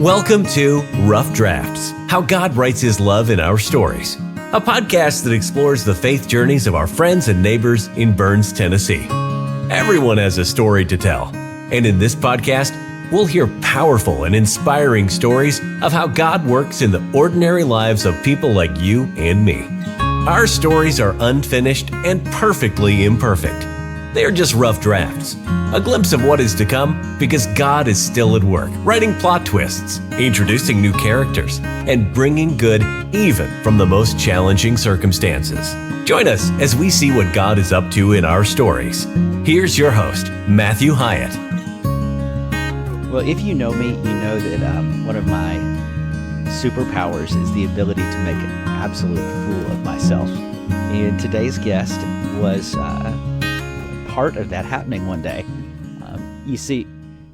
Welcome to Rough Drafts, How God Writes His Love in Our Stories, a podcast that explores the faith journeys of our friends and neighbors in Burns, Tennessee. Everyone has a story to tell, and in this podcast, we'll hear powerful and inspiring stories of how God works in the ordinary lives of people like you and me. Our stories are unfinished and perfectly imperfect. They are just rough drafts, a glimpse of what is to come because God is still at work, writing plot twists, introducing new characters, and bringing good even from the most challenging circumstances. Join us as we see what God is up to in our stories. Here's your host, Matthew Hyatt. Well, if you know me, you know that one of my superpowers is the ability to make an absolute fool of myself. And today's guest was part of that happening one day. You see,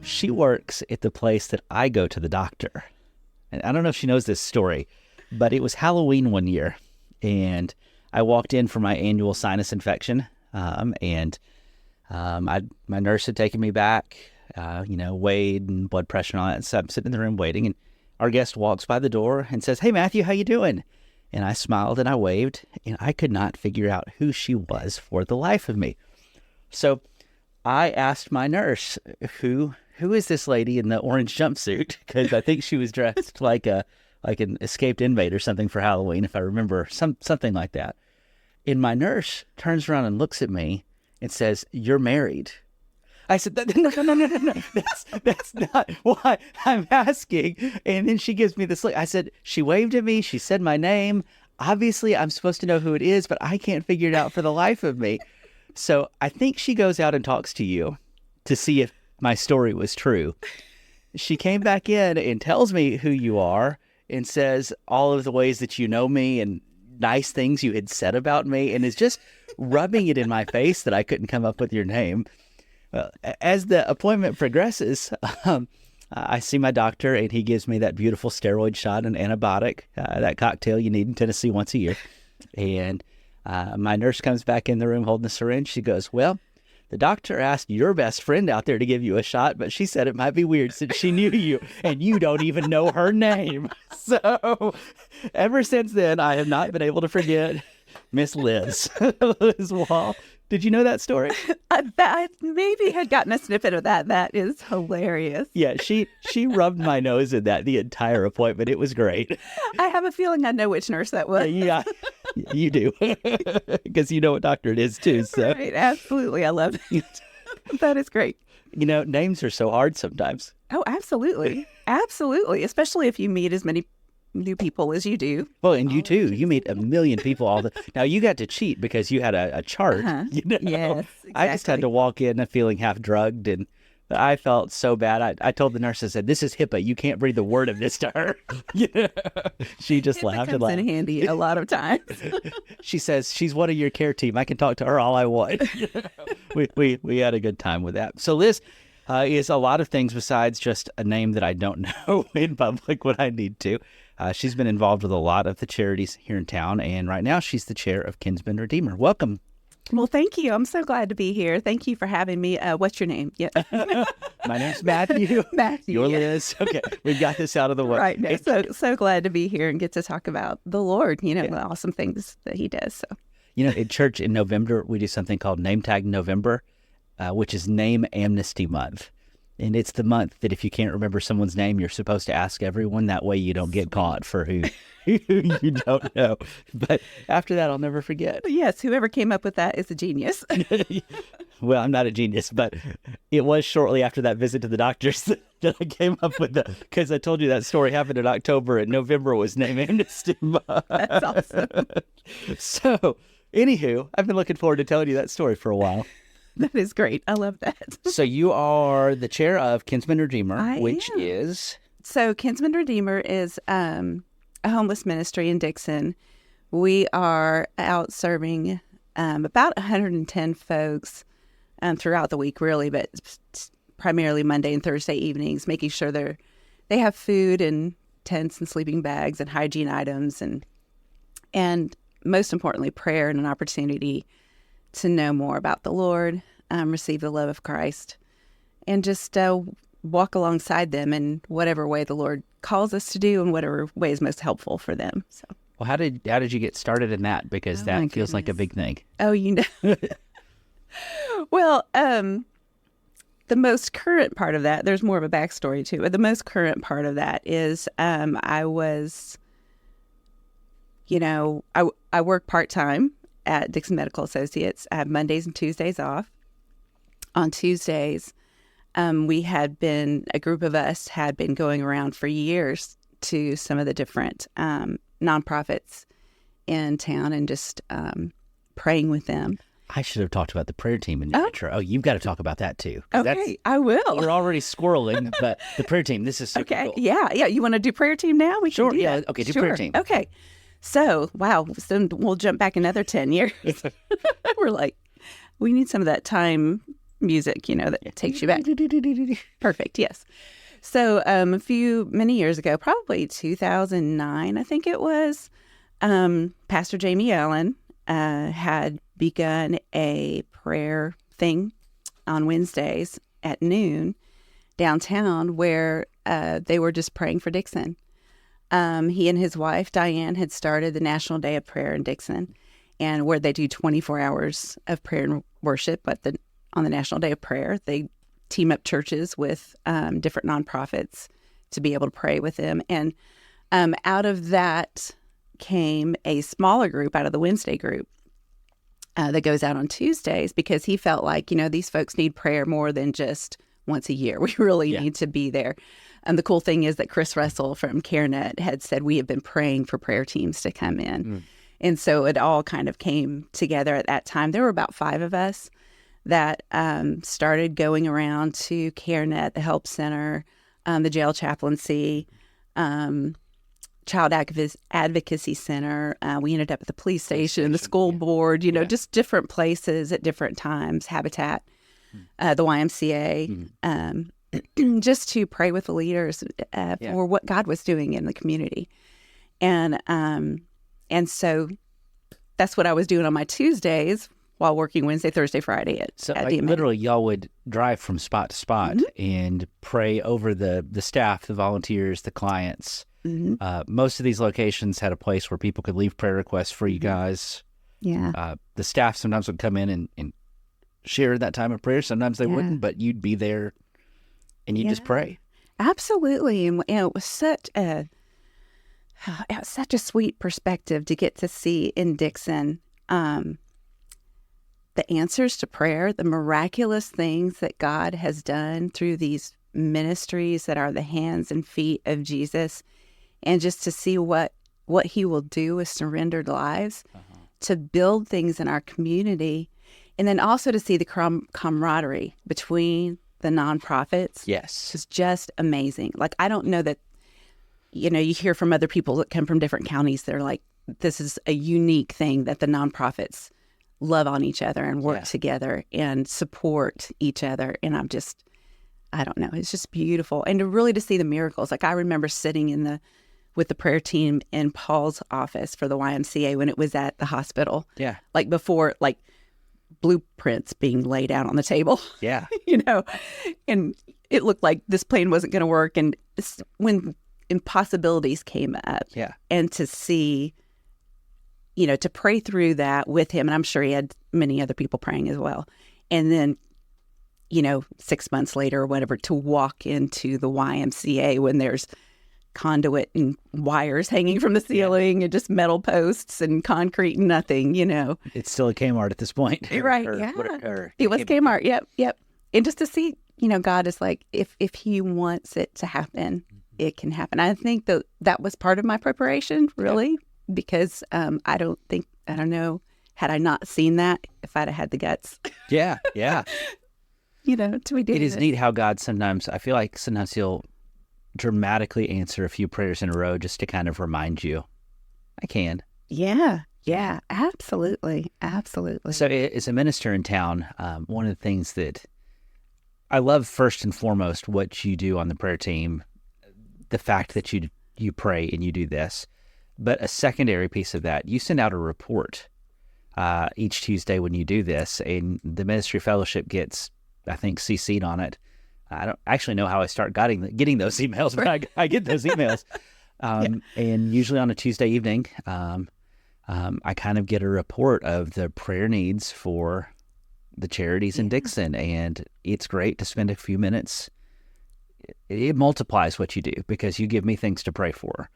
she works at the place that I go to the doctor. And I don't know if she knows this story, but it was Halloween one year, and I walked in for my annual sinus infection, and my nurse had taken me back, weighed and blood pressure and all that. So I'm sitting in the room waiting, and our guest walks by the door and says, "Hey, Matthew, how you doing?" And I smiled and I waved, and I could not figure out who she was for the life of me. So I asked my nurse, who is this lady in the orange jumpsuit? Because I think she was dressed like an escaped inmate or something for Halloween, if I remember, something like that. And my nurse turns around and looks at me and says, "You're married." I said, no, that's not why I'm asking. And then she gives me this look. I said, she waved at me. She said my name. Obviously, I'm supposed to know who it is, but I can't figure it out for the life of me. So I think she goes out and talks to you to see if my story was true. She came back in and tells me who you are and says all of the ways that you know me and nice things you had said about me, and is just rubbing it in my face that I couldn't come up with your name. Well, as the appointment progresses, I see my doctor, and he gives me that beautiful steroid shot and antibiotic, that cocktail you need in Tennessee once a year. And my nurse comes back in the room holding the syringe. She goes, "Well, the doctor asked your best friend out there to give you a shot, but she said it might be weird since she knew you, and you don't even know her name." So ever since then, I have not been able to forget Miss Liz. Liz Wall. Did you know that story? I maybe had gotten a snippet of that. That is hilarious. Yeah, she rubbed my nose in that the entire appointment. It was great. I have a feeling I know which nurse that was. Yeah, you do. Because you know what doctor it is, too. So. Right, absolutely. I love it. That is great. You know, names are so hard sometimes. Oh, absolutely. Absolutely. Especially if you meet as many new people as you do. Well, and you too. You meet a million people all the. Now you got to cheat because you had a chart. You know? Yes, exactly. I just had to walk in feeling half drugged, and I felt so bad. I told the nurse, I said, "This is HIPAA. You can't breathe a word of this to her." She just laughed and laughed. It comes in handy a lot of times. She says she's one of your care team. I can talk to her all I want. We had a good time with that. So Liz is a lot of things besides just a name that I don't know in public when I need to. She's been involved with a lot of the charities here in town, and right now she's the chair of Kinsman Redeemer. Welcome. Well, thank you. I'm so glad to be here. Thank you for having me. What's your name? Yeah. My name's Matthew. Matthew. You're Liz. Okay, we've got this out of the way. Right. No, so glad to be here and get to talk about the Lord, the awesome things that he does. So, in church in November, we do something called Name Tag November, which is Name Amnesty Month. And it's the month that if you can't remember someone's name, you're supposed to ask everyone. That way you don't get caught for who you don't know. But after that, I'll never forget. Yes, whoever came up with that is a genius. Well, I'm not a genius, but it was shortly after that visit to the doctors that I came up with because I told you that story happened in October, and November was Name Amnesty Month. That's awesome. So, anywho, I've been looking forward to telling you that story for a while. That is great. I love that. So you are the chair of Kinsman Redeemer, which is? So Kinsman Redeemer is a homeless ministry in Dickson. We are out serving about 110 folks throughout the week, really, but primarily Monday and Thursday evenings, making sure they have food and tents and sleeping bags and hygiene items and most importantly, prayer and an opportunity to know more about the Lord, receive the love of Christ, and just walk alongside them in whatever way the Lord calls us to do in whatever way is most helpful for them. So, Well, how did you get started in that? Because my that feels like a goodness. big thing. Oh, well, the most current part of that, there's more of a backstory to it, but the most current part of that is I was, I work part-time at Dickson Medical Associates. I have Mondays and Tuesdays off. On Tuesdays, a group of us had been going around for years to some of the different nonprofits in town and just praying with them. I should have talked about the prayer team in your intro. Oh, you've got to talk about that too. 'Cause Okay, I will. We're already squirreling, but the prayer team, this is super Okay, cool. yeah. You want to do prayer team now? We Sure, can do yeah, that. okay, do prayer team. Okay. So, wow, so we'll jump back another 10 years. We're like, we need some of that time music, that takes you back. Perfect, yes. So many years ago, probably 2009, I think it was, Pastor Jamie Allen had begun a prayer thing on Wednesdays at noon downtown where they were just praying for Dickson. He and his wife, Diane, had started the National Day of Prayer in Dickson, and where they do 24 hours of prayer and worship. But on the National Day of Prayer, they team up churches with different nonprofits to be able to pray with them. And out of that came a smaller group out of the Wednesday group that goes out on Tuesdays, because he felt like, these folks need prayer more than just once a year. We really need to be there. And the cool thing is that Chris Russell from CareNet had said, we have been praying for prayer teams to come in. And so it all kind of came together at that time. There were about 5 of us that started going around to CareNet, the Help Center, the Jail Chaplaincy, Child Advocacy Center. We ended up at the police station, the school board, just different places at different times, Habitat, the YMCA, just to pray with the leaders for what God was doing in the community. And so that's what I was doing on my Tuesdays while working Wednesday, Thursday, Friday at DMA. Literally, y'all would drive from spot to spot and pray over the staff, the volunteers, the clients. Most of these locations had a place where people could leave prayer requests for you guys. Yeah. The staff sometimes would come in and share that time of prayer. Sometimes they wouldn't, but you'd be there and you'd just pray. Absolutely. And it was such a sweet perspective to get to see in Dickson the answers to prayer, the miraculous things that God has done through these ministries that are the hands and feet of Jesus, and just to see what he will do with surrendered lives to build things in our community, and then also to see the camaraderie between the nonprofits. Yes. It's just amazing. Like, I don't know that, you hear from other people that come from different counties, they're like, this is a unique thing that the nonprofits love on each other and work together and support each other. And I don't know, it's just beautiful. And to see the miracles. Like, I remember sitting with the prayer team in Paul's office for the YMCA when it was at the hospital. Yeah. Like, before, blueprints being laid out on the table. Yeah. And it looked like this plan wasn't going to work. And when impossibilities came up. Yeah. And to see, to pray through that with him. And I'm sure he had many other people praying as well. And then, 6 months later or whatever, to walk into the YMCA when there's conduit and wires hanging from the ceiling and just metal posts and concrete and nothing, It's still a Kmart at this point. Right, It was Kmart, yep. And just to see, God is like, if he wants it to happen, it can happen. I think that was part of my preparation, really, because I don't know, had I not seen that, if I'd have had the guts. Yeah. To be doing It is neat how God I feel like sometimes he'll dramatically answer a few prayers in a row just to kind of remind you, I can. Yeah, absolutely. So as a minister in town, one of the things that I love first and foremost what you do on the prayer team, the fact that you pray and you do this, but a secondary piece of that, you send out a report each Tuesday when you do this, and the ministry fellowship gets, I think, CC'd on it. I don't actually know how I start getting those emails, but I get those emails. And usually on a Tuesday evening, I kind of get a report of the prayer needs for the charities in Dickson, and it's great to spend a few minutes. It multiplies what you do because you give me things to pray for.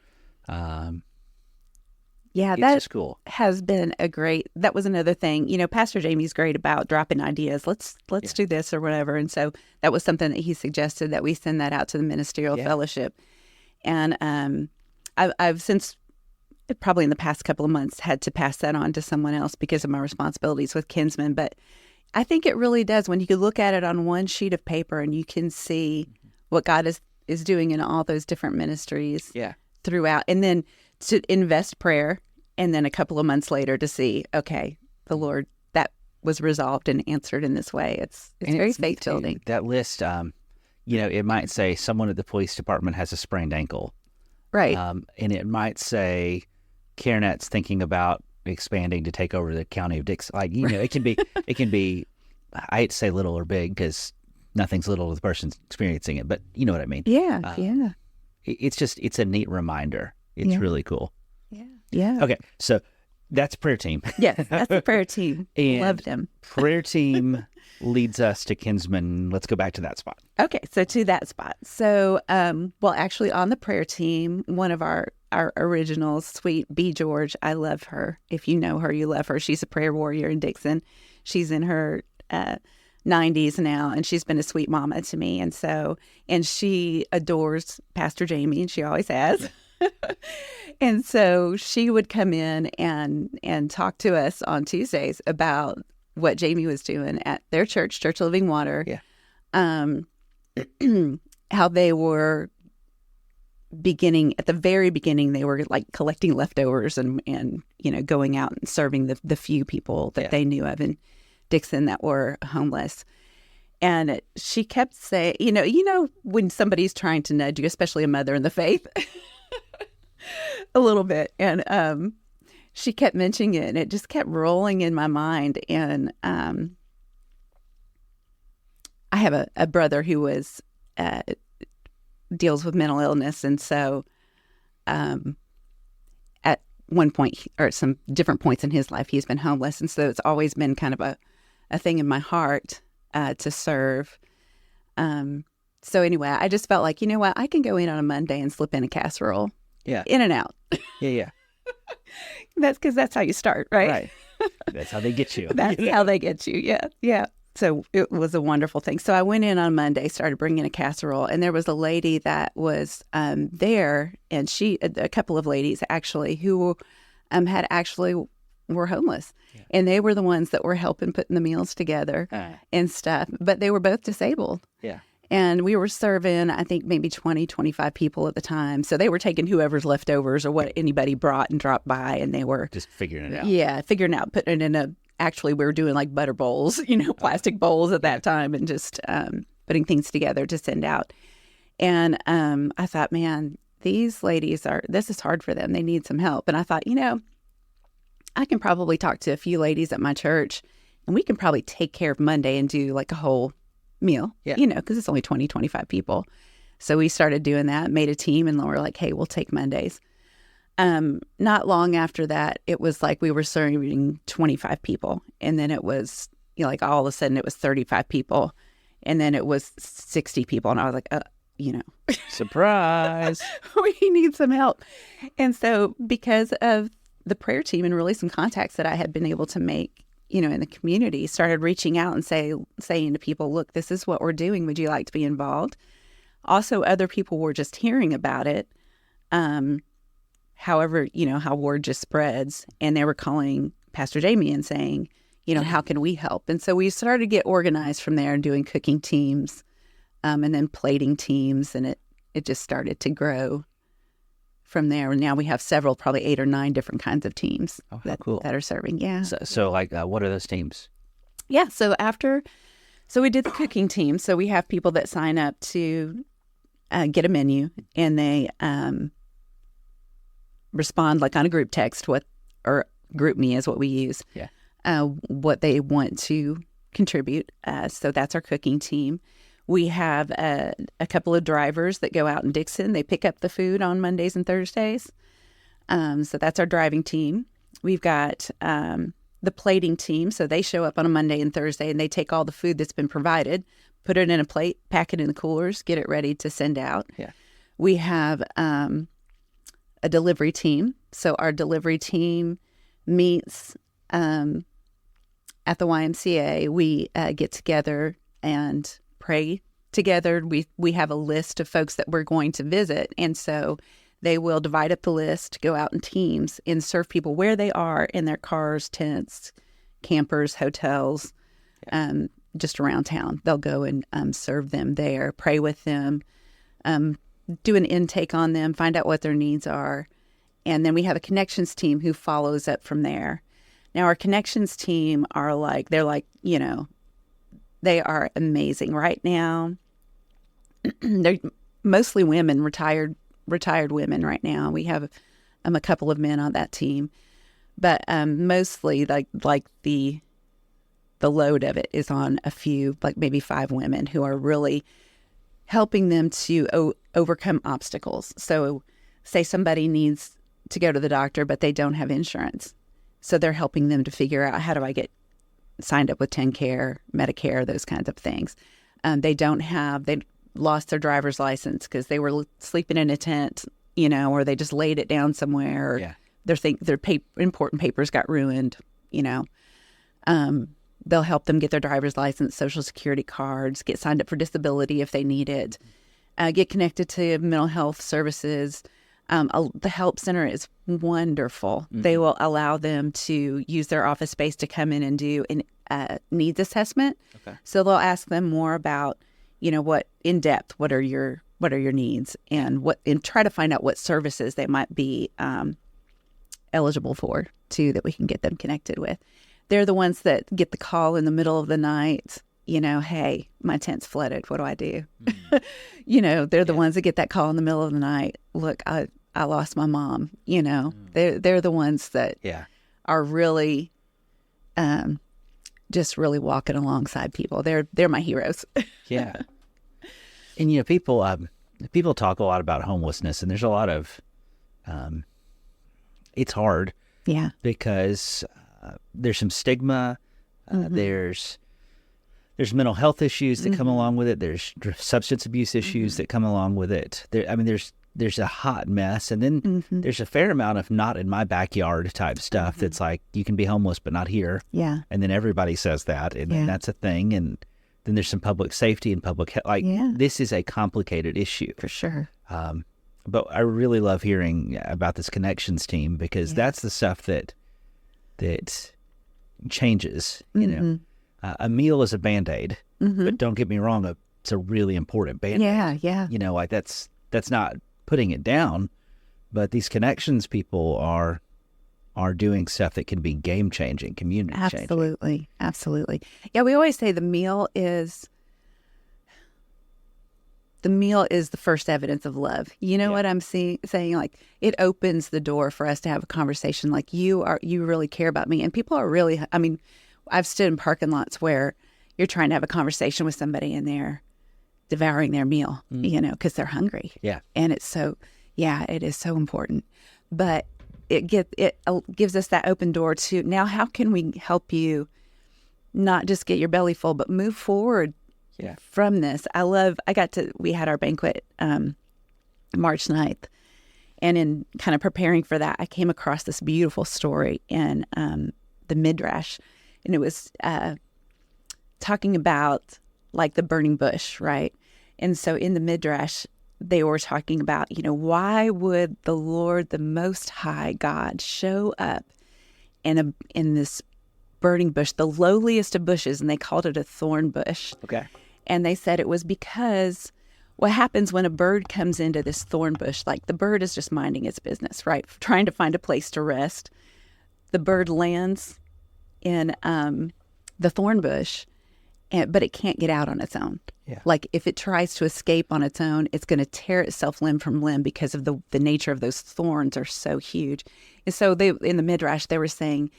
Yeah, it's that just cool. has been that was another thing. Pastor Jamie's great about dropping ideas. Let's do this or whatever. And so that was something that he suggested that we send that out to the ministerial fellowship. And I've since probably in the past couple of months had to pass that on to someone else because of my responsibilities with Kinsman. But I think it really does when you can look at it on one sheet of paper and you can see what God is doing in all those different ministries throughout. And then to invest prayer, and then a couple of months later to see, okay, the Lord, that was resolved and answered in this way. It's very faith building. That list, it might say someone at the police department has a sprained ankle. Right. And it might say CareNet's thinking about expanding to take over the county of Dickson. It can be, I hate to say little or big because nothing's little to the person experiencing it, but you know what I mean? Yeah. It's a neat reminder. It's really cool. Yeah. Okay, so that's prayer team. Yes, that's the prayer team. Loved him. Prayer team leads us to Kinsman. Let's go back to that spot. Okay, so to that spot. So, actually on the prayer team, one of our originals, sweet B. George, I love her. If you know her, you love her. She's a prayer warrior in Dickson. She's in her 90s now, and she's been a sweet mama to me. And she adores Pastor Jamie, and she always has. And so she would come in and talk to us on Tuesdays about what Jamie was doing at their church, Church of Living Water. Yeah. How they were at the very beginning, they were like collecting leftovers and going out and serving the few people that they knew of in Dickson that were homeless. And she kept saying, when somebody's trying to nudge you, especially a mother in the faith, a little bit. And she kept mentioning it, and it just kept rolling in my mind. And I have a brother who was deals with mental illness. And so at one point, or at some different points in his life, he's been homeless. And so it's always been kind of a thing in my heart to serve. So anyway, I just felt like, you know what, I can go in on a Monday and slip in a casserole. Yeah. In and out. Yeah. That's because that's how you start, right? Right. That's how they get you. That's how they get you. Yeah. Yeah. So it was a wonderful thing. So I went in on Monday, started bringing a casserole, and there was a lady that was there, and a couple of ladies actually, who were homeless. Yeah. And they were the ones that were helping putting the meals together and stuff, but they were both disabled. Yeah. And we were serving, I think, maybe 20, 25 people at the time. So they were taking whoever's leftovers or what anybody brought and dropped by, and they were just figuring it out. Yeah, figuring it out, putting it in actually, we were doing like butter bowls, plastic bowls at that time, and just putting things together to send out. And I thought, man, these ladies this is hard for them. They need some help. And I thought, I can probably talk to a few ladies at my church, and we can probably take care of Monday and do like a whole meal, because it's only 20, 25 people. So we started doing that, made a team, and we're like, hey, we'll take Mondays. Not long after that, it was like we were serving 25 people. And then it was, like all of a sudden it was 35 people. And then it was 60 people. And I was like, surprise, we need some help. And so because of the prayer team and really some contacts that I had been able to make, in the community, started reaching out and saying to people, look, this is what we're doing. Would you like to be involved? Also, other people were just hearing about it. However, how word just spreads, and they were calling Pastor Jamie and saying, how can we help? And so we started to get organized from there and doing cooking teams, and then plating teams, and it just started to grow from there. And now we have several, probably 8 or 9 different kinds of teams that are serving. Yeah. So what are those teams? Yeah. So we did the cooking team. So we have people that sign up to get a menu, and they respond like on a group text, or group me is what we use. Yeah. What they want to contribute. So that's our cooking team. We have a couple of drivers that go out in Dickson. They pick up the food on Mondays and Thursdays. So that's our driving team. We've got the plating team. So they show up on a Monday and Thursday, and they take all the food that's been provided, put it in a plate, pack it in the coolers, get it ready to send out. Yeah. We have a delivery team. So our delivery team meets at the YMCA. We get together and pray together. We have a list of folks that we're going to visit, and so they will divide up the list, go out in teams, and serve people where they are in their cars, tents, campers, hotels, just around town. They'll go and serve them there, pray with them, do an intake on them, find out what their needs are. And then we have a connections team who follows up from there. Now, our connections team they're they are amazing right now. They're mostly women, retired women right now. We have a couple of men on that team, but mostly like the load of it is on a few, like maybe 5 women who are really helping them to overcome obstacles. So say somebody needs to go to the doctor, but they don't have insurance. So they're helping them to figure out, how do I get signed up with TennCare, Medicare, those kinds of things. They lost their driver's license because they were sleeping in a tent, or they just laid it down somewhere. Or their important papers got ruined, They'll help them get their driver's license, Social Security cards, get signed up for disability if they need it, get connected to mental health services. The help center is wonderful. Mm-hmm. They will allow them to use their office space to come in and do a needs assessment. Okay. So they'll ask them more about, what in depth, what are your needs, and try to find out what services they might be eligible for too, that we can get them connected with. They're the ones that get the call in the middle of the night, hey, my tent's flooded. What do I do? Mm-hmm. They're the ones that get that call in the middle of the night. Look, I lost my mom. They're the ones that are really just really walking alongside people. They're my heroes. Yeah. And, people talk a lot about homelessness, and there's a lot of, it's hard. Yeah. Because there's some stigma. Mm-hmm. There's mental health issues that come along with it. There's substance abuse issues that come along with it. There's a hot mess. And then there's a fair amount of not in my backyard type stuff that's like, you can be homeless, but not here. Yeah. And then everybody says that, and that's a thing. And then there's some public safety and public health. This is a complicated issue. For sure. But I really love hearing about this connections team, because that's the stuff that changes, a meal is a Band-Aid, but don't get me wrong, it's a really important Band-Aid. Yeah. That's not putting it down, but these connections people are doing stuff that can be game-changing, community-changing. Absolutely. Yeah, we always say the meal is the first evidence of love. What I'm saying? Like, it opens the door for us to have a conversation. Like, you really care about me. And people are really, I've stood in parking lots where you're trying to have a conversation with somebody and they're devouring their meal, because they're hungry. Yeah. And it is so important. But it gives us that open door to, now how can we help you not just get your belly full, but move forward from this. We had our banquet March 9th, and in kind of preparing for that, I came across this beautiful story in the Midrash, and it was talking about like the burning bush, right? And so in the Midrash, they were talking about, why would the Lord, the Most High God, show up in this burning bush, the lowliest of bushes, and they called it a thorn bush. Okay. And they said it was because what happens when a bird comes into this thorn bush, like the bird is just minding its business, right? Trying to find a place to rest. The bird lands in the thorn bush, but it can't get out on its own. Yeah. Like if it tries to escape on its own, it's going to tear itself limb from limb because of the nature of those thorns are so huge. And so in the Midrash, they were saying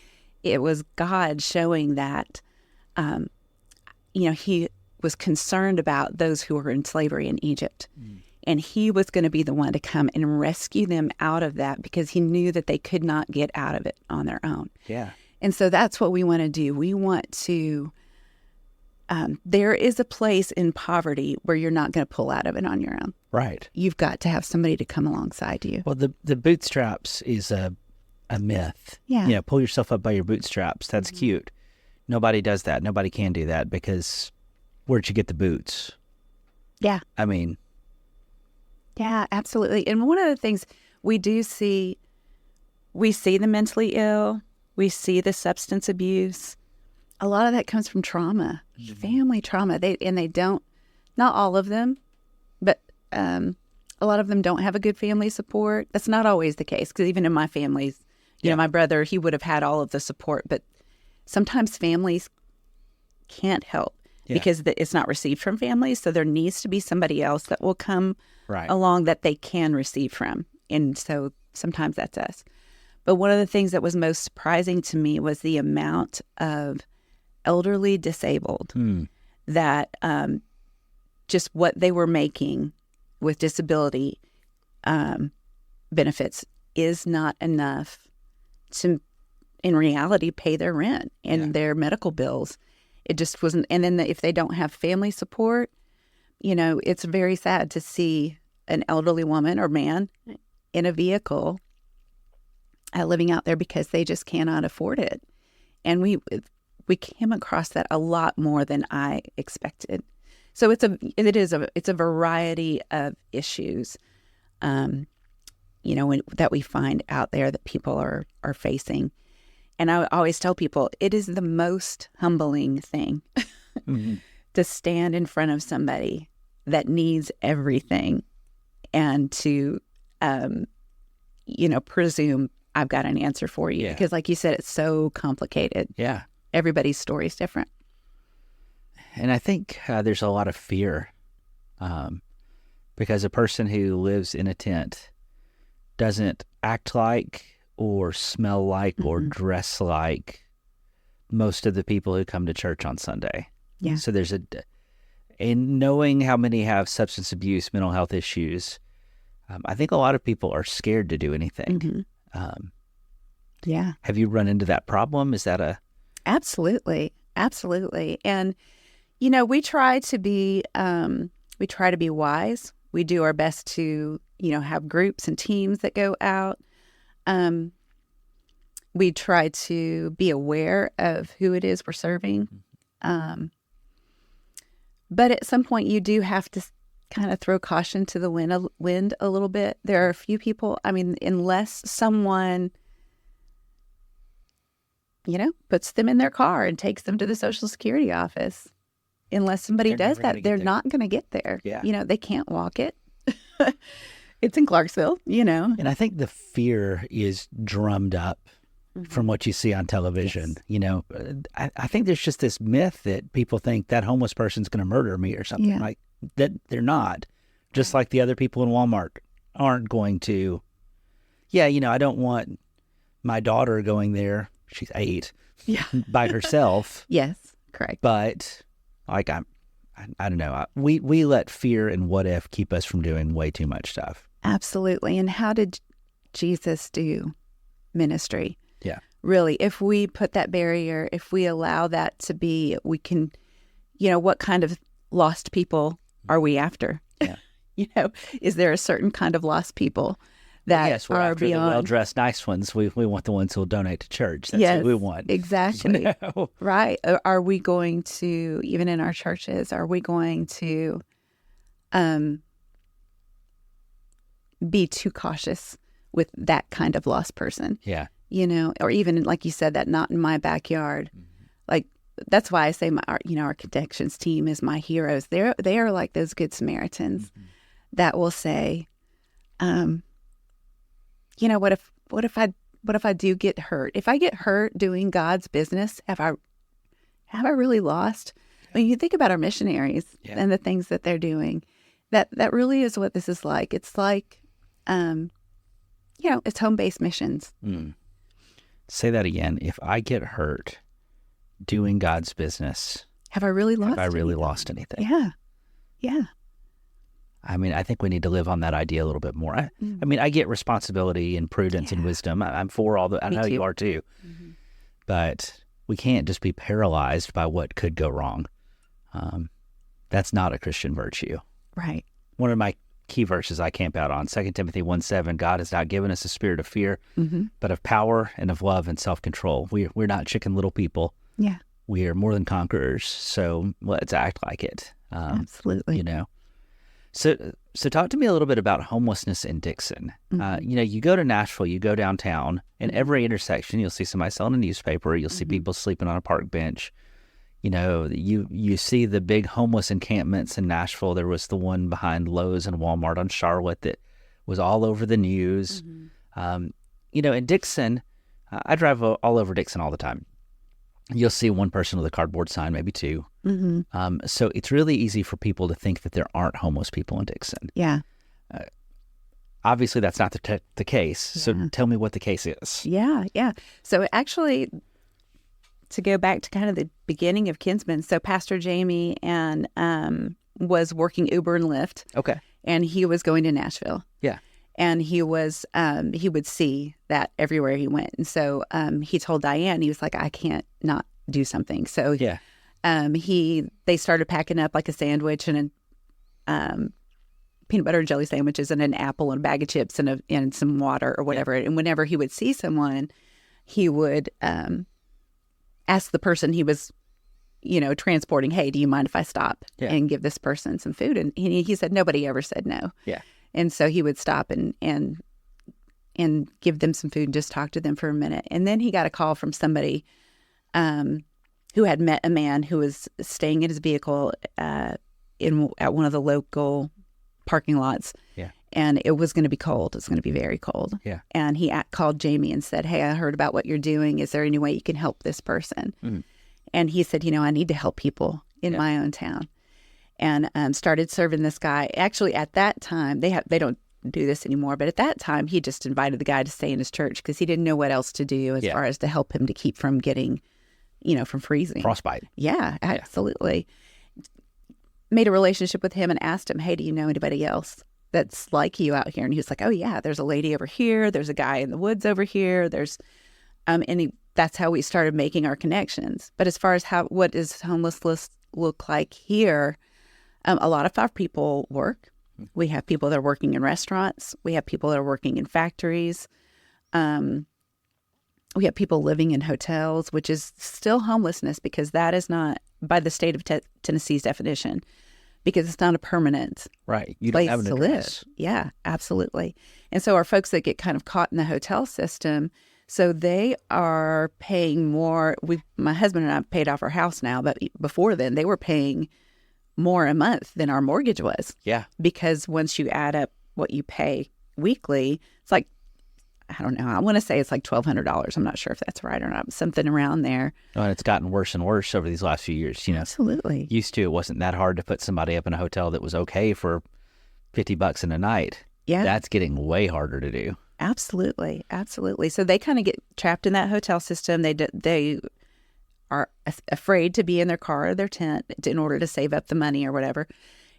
it was God showing that, was concerned about those who were in slavery in Egypt. And he was going to be the one to come and rescue them out of that because he knew that they could not get out of it on their own. Yeah. And so that's what we want to do. We want to, there is a place in poverty where you're not going to pull out of it on your own. Right. You've got to have somebody to come alongside you. Well, the bootstraps is a myth. Yeah. You know, pull yourself up by your bootstraps. That's cute. Nobody does that. Nobody can do that because where'd you get the boots? Yeah. I mean. Yeah, absolutely. And one of the things we see the mentally ill, we see the substance abuse. A lot of that comes from trauma, family trauma. They don't, not all of them, but a lot of them don't have a good family support. That's not always the case because even in my families, you know, my brother, he would have had all of the support, but sometimes families can't help because it's not received from families. So there needs to be somebody else that will come along that they can receive from. And so sometimes that's us. But one of the things that was most surprising to me was the amount of elderly disabled that just what they were making with disability benefits is not enough to, in reality, pay their rent and their medical bills. It just wasn't. And then if they don't have family support, you know, it's very sad to see an elderly woman or man in a vehicle living out there because they just cannot afford it. And we came across that a lot more than I expected. So it's a variety of issues, you know, that we find out there that people are facing. And I always tell people it is the most humbling thing to stand in front of somebody that needs everything and to, you know, presume I've got an answer for you. Because like you said, it's so complicated. Yeah. Everybody's story is different. And I think there's a lot of fear because a person who lives in a tent doesn't act like or smell like or dress like most of the people who come to church on Sunday. Yeah. So there's and knowing how many have substance abuse, mental health issues, I think a lot of people are scared to do anything. Yeah. Have you run into that problem? Is that Absolutely. Absolutely. And, you know, we try to be wise. We do our best to, you know, have groups and teams that go out. We try to be aware of who it is we're serving. But at some point you do have to kind of throw caution to the wind a little bit. There are a few people, I mean, unless someone, you know, puts them in their car and takes them to the Social Security office, unless somebody does that, they're not going to get there. Yeah. You know, they can't walk it. It's in Clarksville, you know. And I think the fear is drummed up from what you see on television. Yes. You know, I think there's just this myth that people think that homeless person's going to murder me or something like that. They're not. Just like the other people in Walmart aren't going to. Yeah, you know, I don't want my daughter going there. She's 8 by herself. Yes, correct. But like I don't know. We let fear and what if keep us from doing way too much stuff. Absolutely. And how did Jesus do ministry? Yeah. Really, if we put that barrier, if we allow that to be, we can, you know, what kind of lost people are we after? Yeah. You know, is there a certain kind of lost people that we're are after beyond the well-dressed, nice ones. We want the ones who'll donate to church. That's what we want. Exactly. You know? Right. Are we going to, even in our churches, are we going to be too cautious with that kind of lost person? Yeah. You know, or even like you said, that not in my backyard. Like, that's why I say our Connections team is my heroes. They are like those good Samaritans that will say, you know, what if I do get hurt? If I get hurt doing God's business, have I really lost? I mean, you think about our missionaries and the things that they're doing. That really is what this is like. It's like, you know, it's home-based missions. Say that again. If I get hurt doing God's business, have I really lost Have I really anything? lost anything? Yeah. Yeah. I mean, I think we need to live on that idea a little bit more. I mean, I get responsibility and prudence and wisdom. I'm for all the, I Me know too. you are too. But we can't just be paralyzed by what could go wrong. That's not a Christian virtue. Right. One of my key verses I camp out on, 2 Timothy 1:7, God has not given us a spirit of fear, but of power and of love and self-control. We're not chicken little people. Yeah. We are more than conquerors. So let's act like it. Absolutely. You know. So talk to me a little bit about homelessness in Dickson. You know, you go to Nashville, you go downtown, and every intersection, you'll see somebody selling a newspaper. You'll see people sleeping on a park bench. You know, you see the big homeless encampments in Nashville. There was the one behind Lowe's and Walmart on Charlotte that was all over the news. You know, in Dixon, I drive all over Dixon all the time. You'll see one person with a cardboard sign, maybe two. So it's really easy for people to think that there aren't homeless people in Dickson. Yeah. Obviously, that's not the case. So tell me what the case is. Yeah. Yeah. So actually, to go back to kind of the beginning of Kinsman, so Pastor Jamie and was working Uber and Lyft. Okay. And he was going to Nashville. Yeah. And he was he would see that everywhere he went. And so he told Diane, he was like, I can't not do something. So Yeah. They started packing up like a sandwich and a peanut butter and jelly sandwiches and an apple and a bag of chips and some water or whatever. And whenever he would see someone, he would ask the person he was, you know, transporting, hey, do you mind if I stop and give this person some food? And he said nobody ever said no. Yeah. And so he would stop and give them some food and just talk to them for a minute. And then he got a call from somebody who had met a man who was staying in his vehicle at one of the local parking lots. Yeah. And it was going to be cold. It's going to be very cold. Yeah. And he called Jamie and said, hey, I heard about what you're doing. Is there any way you can help this person? And he said, you know, I need to help people in my own town. And started serving this guy. Actually, at that time, they don't do this anymore, but at that time, he just invited the guy to stay in his church because he didn't know what else to do as far as to help him to keep from getting, you know, from freezing. Frostbite. Yeah, absolutely. Made a relationship with him and asked him, hey, do you know anybody else that's like you out here? And he was like, oh, yeah, there's a lady over here. There's a guy in the woods over here. There's, that's how we started making our connections. But as far as what does homelessness look like here, a lot of our people work. We have people that are working in restaurants. We have people that are working in factories. We have people living in hotels, which is still homelessness because that is not by the state of Tennessee's definition, because it's not a permanent Right. You place don't have an to address. live. Yeah, absolutely. And so our folks that get kind of caught in the hotel system, so they are paying more. My husband and I paid off our house now, but before then they were paying more a month than our mortgage was. Yeah. Because once you add up what you pay weekly, it's like, I don't know, I want to say it's like $1,200. I'm not sure if that's right or not, something around there. Oh, and it's gotten worse and worse over these last few years. You know, Absolutely. used to, it wasn't that hard to put somebody up in a hotel that was okay for $50 in a night. Yeah. That's getting way harder to do. Absolutely. Absolutely. So they kind of get trapped in that hotel system. They are afraid to be in their car or their tent in order to save up the money or whatever.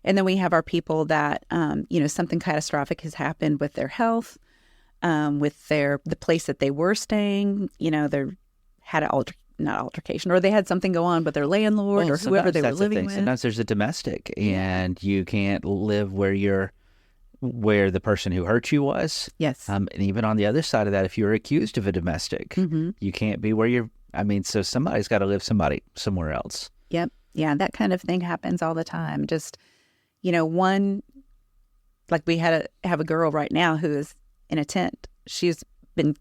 And then we have our people that, you know, something catastrophic has happened with their health, with the place that they were staying. You know, they had not altercation, or they had something go on, but their landlord or whoever they were living with. Sometimes there's a domestic, and you can't live where the person who hurt you was. Yes. And even on the other side of that, if you're accused of a domestic, you can't be where you're. I mean, so somebody's got to live somewhere else. Yep. Yeah, that kind of thing happens all the time. Just, you know, like we have a girl right now who is in a tent. She's been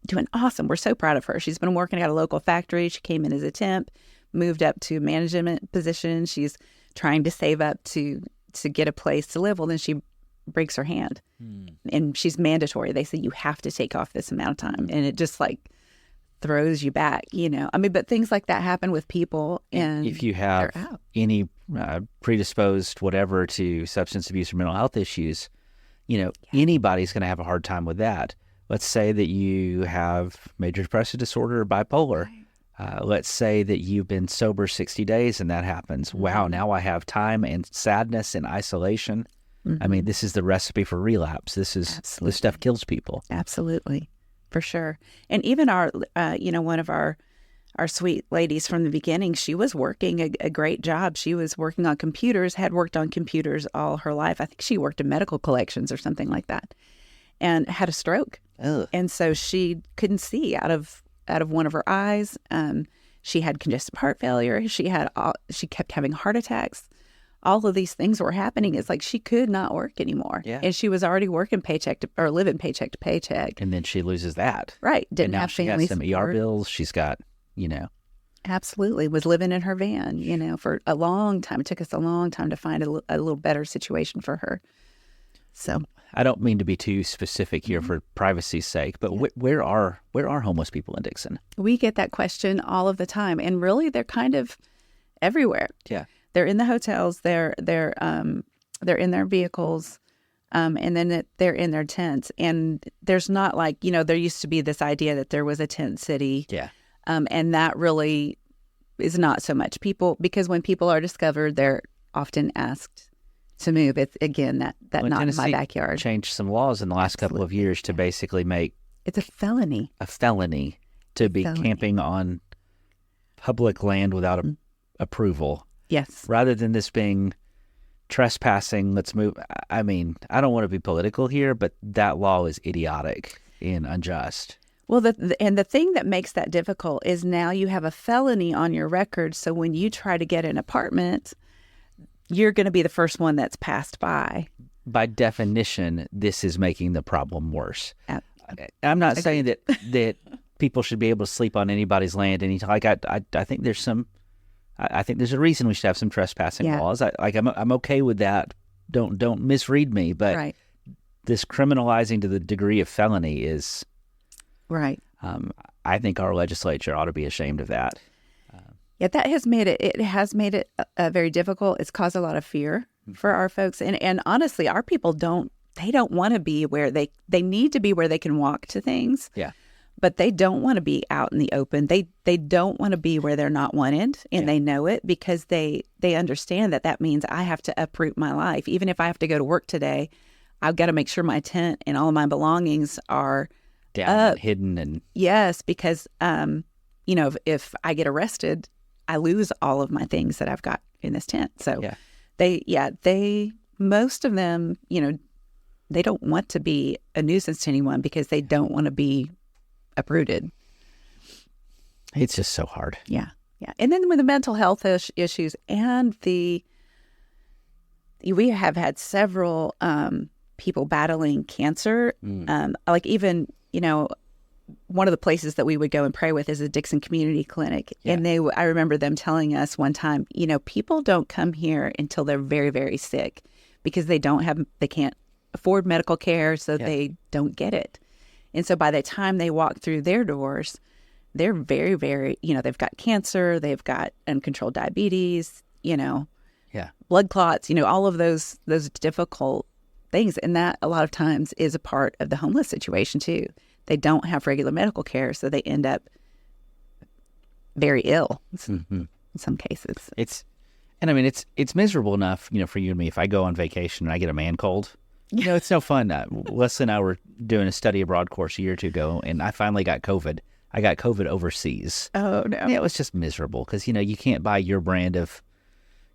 doing awesome. We're so proud of her. She's been working at a local factory. She came in as a temp, moved up to management position. She's trying to save up to get a place to live. Well, then she breaks her hand, and she's mandatory. They say you have to take off this amount of time, and it just like throws you back, you know. I mean, but things like that happen with people, and if you have any predisposed whatever to substance abuse or mental health issues, you know, anybody's going to have a hard time with that. Let's say that you have major depressive disorder or bipolar. Let's say that you've been sober 60 days and that happens. Wow, now I have time and sadness and isolation. I mean, this is the recipe for relapse. This stuff kills people. Absolutely, for sure. And even our, one of our sweet ladies from the beginning, she was working a great job. She was working on computers, had worked on computers all her life. I think she worked in medical collections or something like that, and had a stroke. Ugh. And so she couldn't see out of one of her eyes. She had congestive heart failure. She kept having heart attacks. All of these things were happening. It's like she could not work anymore. Yeah. And she was already working living paycheck to paycheck. And then she loses that. Right. And Didn't now have she family got some ER support. bills. She's got, Absolutely. Was living in her van, for a long time. It took us a long time to find a little better situation for her. So I don't mean to be too specific here for privacy's sake, but where are homeless people in Dickson? we get that question all of the time. And really, they're kind of everywhere. Yeah. They're in the hotels. They're in their vehicles, and then they're in their tents. And there's not like there used to be this idea that there was a tent city, Yeah. and that really is not so much because when people are discovered, they're often asked to move. It's again that Well, not in Tennessee my backyard. changed some laws in the last couple of years to basically make It's a felony. a felony to be Felony. camping on public land without approval. Yes. Rather than this being trespassing, let's move. I mean, I don't want to be political here, but that law is idiotic and unjust. Well, the thing that makes that difficult is now you have a felony on your record. So when you try to get an apartment, you're going to be the first one that's passed by. By definition, this is making the problem worse. Ab- I'm not saying that people should be able to sleep on anybody's land. Like I think there's some. I think there's a reason we should have some trespassing laws. I'm okay with that. Don't misread me, but Right. this criminalizing to the degree of felony is. Right. I think our legislature ought to be ashamed of that. Yeah, that has made it. It has made it very difficult. It's caused a lot of fear for our folks, and honestly, our people don't want to be where they need to be where they can walk to things. Yeah. But they don't want to be out in the open. They don't want to be where they're not wanted, and they know it because they understand that means I have to uproot my life. Even if I have to go to work today, I've got to make sure my tent and all of my belongings are Down and hidden and yes, because if I get arrested, I lose all of my things that I've got in this tent. So most of them, they don't want to be a nuisance to anyone because they don't want to be uprooted. it's just so hard. Yeah. And then with the mental health issues and we have had several people battling cancer. Like even, one of the places that we would go and pray with is a Dickson Community Clinic. Yeah. And I remember them telling us one time, people don't come here until they're very, very sick because they can't afford medical care, so they don't get it. And so by the time they walk through their doors, they're very, very, they've got cancer, they've got uncontrolled diabetes, blood clots, all of those difficult things. And that a lot of times is a part of the homeless situation too. They don't have regular medical care, so they end up very ill in some cases. It's miserable enough, for you and me. If I go on vacation and I get a man cold, it's no fun. Leslie and I were doing a study abroad course a year or two ago, and I finally got COVID. I got COVID overseas. Oh, no. Yeah, it was just miserable because, you can't buy your brand of,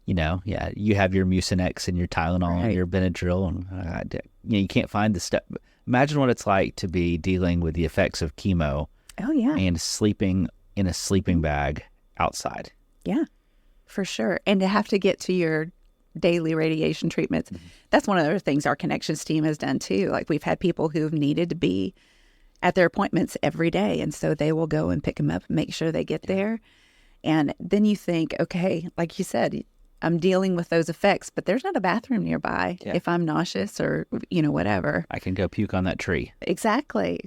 you have your Mucinex and your Tylenol and your Benadryl. And, you can't find the stuff. Imagine what it's like to be dealing with the effects of chemo. Oh, yeah. And sleeping in a sleeping bag outside. Yeah, for sure. And to have to get to your daily radiation treatments. That's one of the other things our connections team has done too. Like we've had people who've needed to be at their appointments every day. And so they will go and pick them up and make sure they get there. And then you think, okay, like you said, I'm dealing with those effects, but there's not a bathroom nearby if I'm nauseous or, whatever. I can go puke on that tree. Exactly,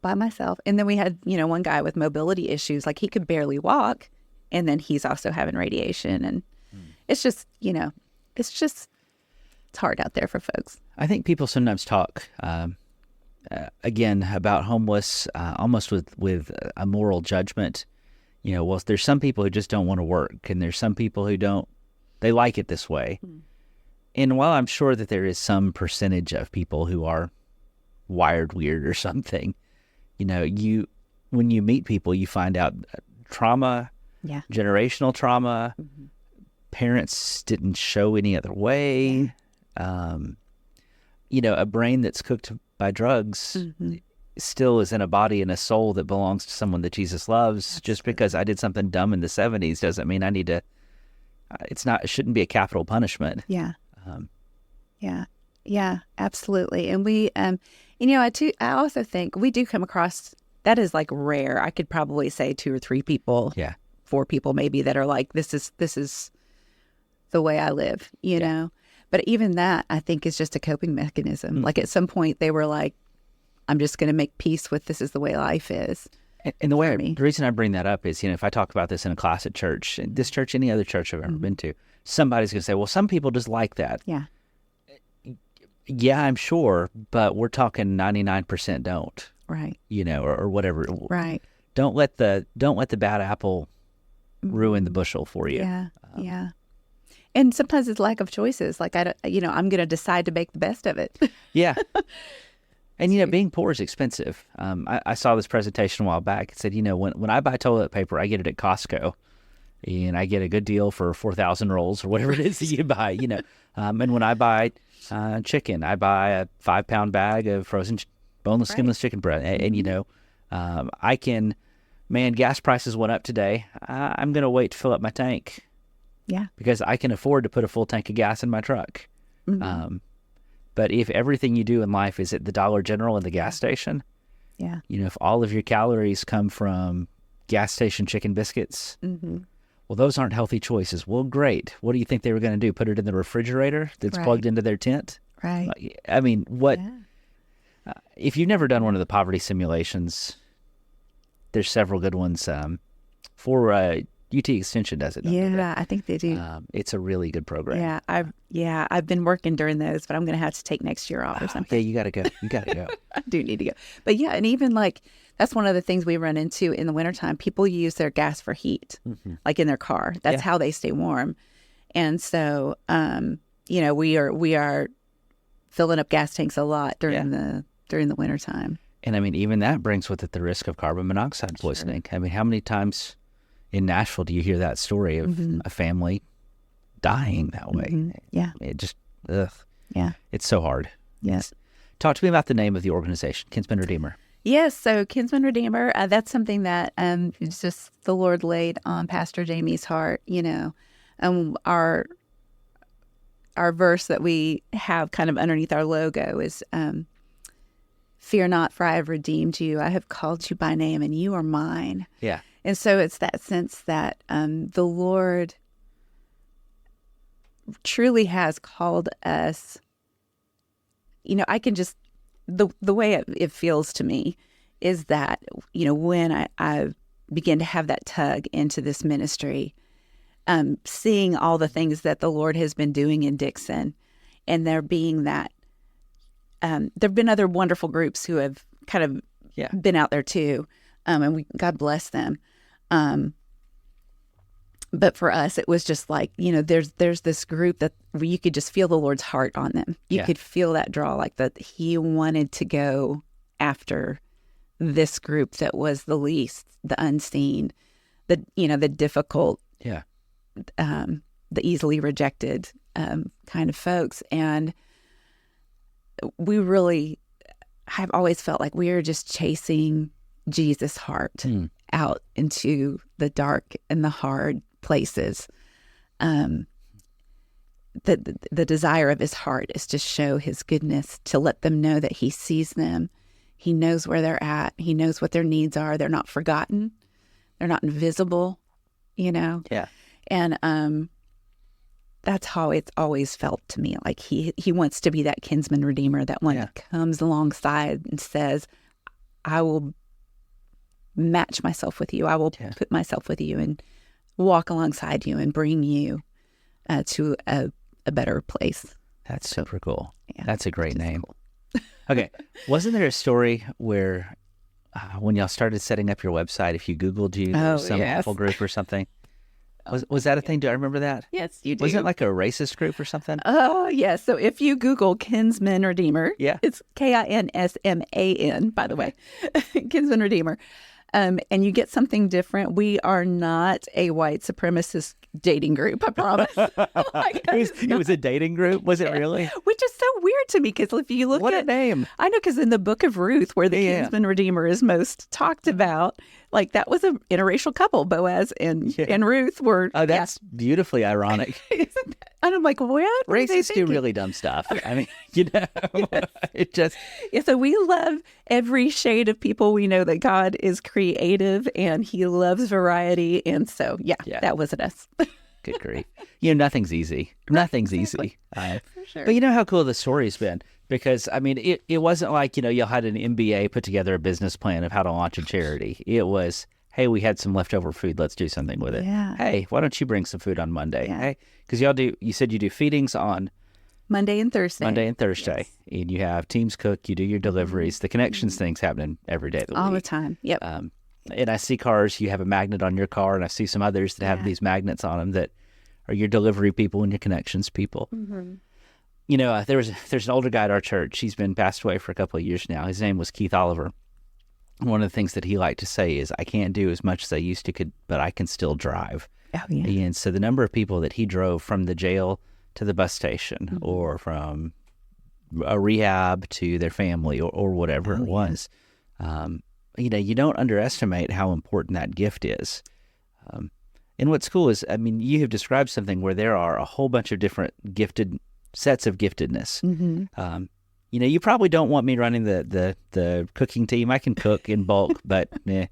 by myself. And then we had, one guy with mobility issues, like he could barely walk. And then he's also having radiation. And it's just, it's hard out there for folks. I think people sometimes talk, again, about homeless almost with a moral judgment. well, there's some people who just don't want to work, and there's some people who they like it this way. And while I'm sure that there is some percentage of people who are wired weird or something, when you meet people, you find out trauma, generational trauma, parents didn't show any other way. A brain that's cooked by drugs still is in a body and a soul that belongs to someone that Jesus loves. Just because I did something dumb in the 70s doesn't mean I need to, it shouldn't be a capital punishment. Yeah. Yeah, absolutely. And we, I also think we do come across, that is like rare. I could probably say 2 or 3 people, 4 people maybe, that are like, this is the way I live, you know? But even that, I think, is just a coping mechanism. Like at some point they were like, I'm just going to make peace with this is the way life is. And the reason I bring that up is, if I talk about this in a class at church, this church, any other church I've ever been to, somebody's going to say, well, some people just like that. Yeah, I'm sure, but we're talking 99% don't. Right. Or whatever. Right. Don't let the bad apple ruin the bushel for you. Yeah. And sometimes it's lack of choices. Like I'm going to decide to make the best of it. Yeah. And, being poor is expensive. I saw this presentation a while back. It said, when I buy toilet paper, I get it at Costco, and I get a good deal for 4,000 rolls or whatever it is that you buy, And when I buy chicken, I buy a 5-pound bag of frozen boneless, skinless chicken breast. And, gas prices went up today. I'm going to wait to fill up my tank. Yeah. Because I can afford to put a full tank of gas in my truck. But if everything you do in life is at the Dollar General and the gas station, if all of your calories come from gas station chicken biscuits, well, those aren't healthy choices. Well, great. What do you think they were going to do? Put it in the refrigerator that's plugged into their tent? Right. I mean, what? If you've never done one of the poverty simulations, there's several good ones. For UT Extension does it. Yeah, I think they do. It's a really good program. I've been working during those, but I'm going to have to take next year off or something. Yeah, you got to go. I do need to go. But yeah, and even like, that's one of the things we run into in the wintertime. People use their gas for heat, like in their car. That's how they stay warm. And so, we are filling up gas tanks a lot during the wintertime. And I mean, even that brings with it the risk of carbon monoxide poisoning. Sure. I mean, how many times in Nashville do you hear that story of a family dying that way? Yeah. It just, ugh. Yeah. It's so hard. Yes. Talk to me about the name of the organization, Kinsman Redeemer. Yes. So Kinsman Redeemer, that's something that it's just the Lord laid on Pastor Jamie's heart, Our verse that we have kind of underneath our logo is, fear not, for I have redeemed you. I have called you by name and you are mine. Yeah. And so it's that sense that the Lord truly has called us. I can just, the way it feels to me is that, when I begin to have that tug into this ministry, seeing all the things that the Lord has been doing in Dickson, and there being that, there have been other wonderful groups who have kind of been out there too, and God bless them. But for us, it was just like, there's this group that you could just feel the Lord's heart on them. You could feel that draw, like that He wanted to go after this group that was the least, the unseen, the difficult, the easily rejected kind of folks. And we really have always felt like we are just chasing Jesus' heart out into the dark and the hard places. The desire of His heart is to show His goodness, to let them know that He sees them. He knows where they're at. He knows what their needs are. They're not forgotten. They're not invisible, Yeah. And that's how it's always felt to me. Like he wants to be that kinsman redeemer, that one that comes alongside and says, I will match myself with you. I will put myself with you and walk alongside you and bring you to a better place. That's super cool. Yeah, that's a great name. Cool. Okay. Wasn't there a story where when y'all started setting up your website, if you Googled you, there was some awful group or something. Was that a thing? Do I remember that? Yes, you do. Was it like a racist group or something? Oh, yes. So if you Google Kinsman Redeemer, it's Kinsman, by the way, Kinsman Redeemer, and you get something different. We are not a white supremacist dating group, I promise. It was a dating group? Was it really? Which is so weird to me, because if you look what a name. I know, because in the book of Ruth, where the Kinsman Redeemer is most talked about, like that was an interracial couple. Boaz and Ruth were. Oh, that's beautifully ironic. And I'm like, what? Racists do really dumb stuff. I mean, it just. Yeah, so we love every shade of people. We know that God is creative and he loves variety. And so, that wasn't us. Good grief. Nothing's easy. Nothing's easy. For sure. But you know how cool the story's been? Because, I mean, it wasn't like, y'all had an MBA put together a business plan of how to launch a charity. It was, hey, we had some leftover food. Let's do something with it. Yeah. Hey, why don't you bring some food on Monday? Yeah. Hey, because you said you do feedings on Monday and Thursday. Yes. And you have teams cook, you do your deliveries. The connections thing's happening every day of the week. All the time. Yep. And I see cars, you have a magnet on your car, and I see some others that have these magnets on them that are your delivery people and your connections people. Mm-hmm. There's an older guy at our church. He's been passed away for a couple of years now. His name was Keith Oliver. One of the things that he liked to say is, I can't do as much as I used to, but I can still drive. Oh, yeah. And so the number of people that he drove from the jail to the bus station or from a rehab to their family or whatever it was, you don't underestimate how important that gift is. And what's cool is, I mean, you have described something where there are a whole bunch of different sets of giftedness. Mm-hmm. You probably don't want me running the cooking team. I can cook in bulk, but there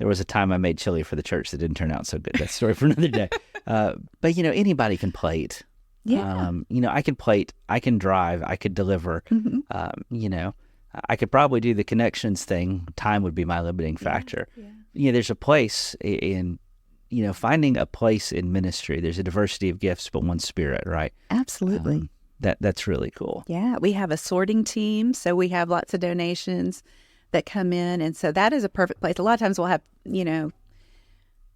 was a time I made chili for the church that didn't turn out so good. That's a story for another day. But anybody can plate. Yeah. I can plate. I can drive. I could deliver. Mm-hmm. I could probably do the connections thing. Time would be my limiting factor. Yeah. There's a place in finding a place in ministry. There's a diversity of gifts, but one spirit, right? Absolutely. That's really cool. Yeah, we have a sorting team, so we have lots of donations that come in, and so that is a perfect place. A lot of times we'll have,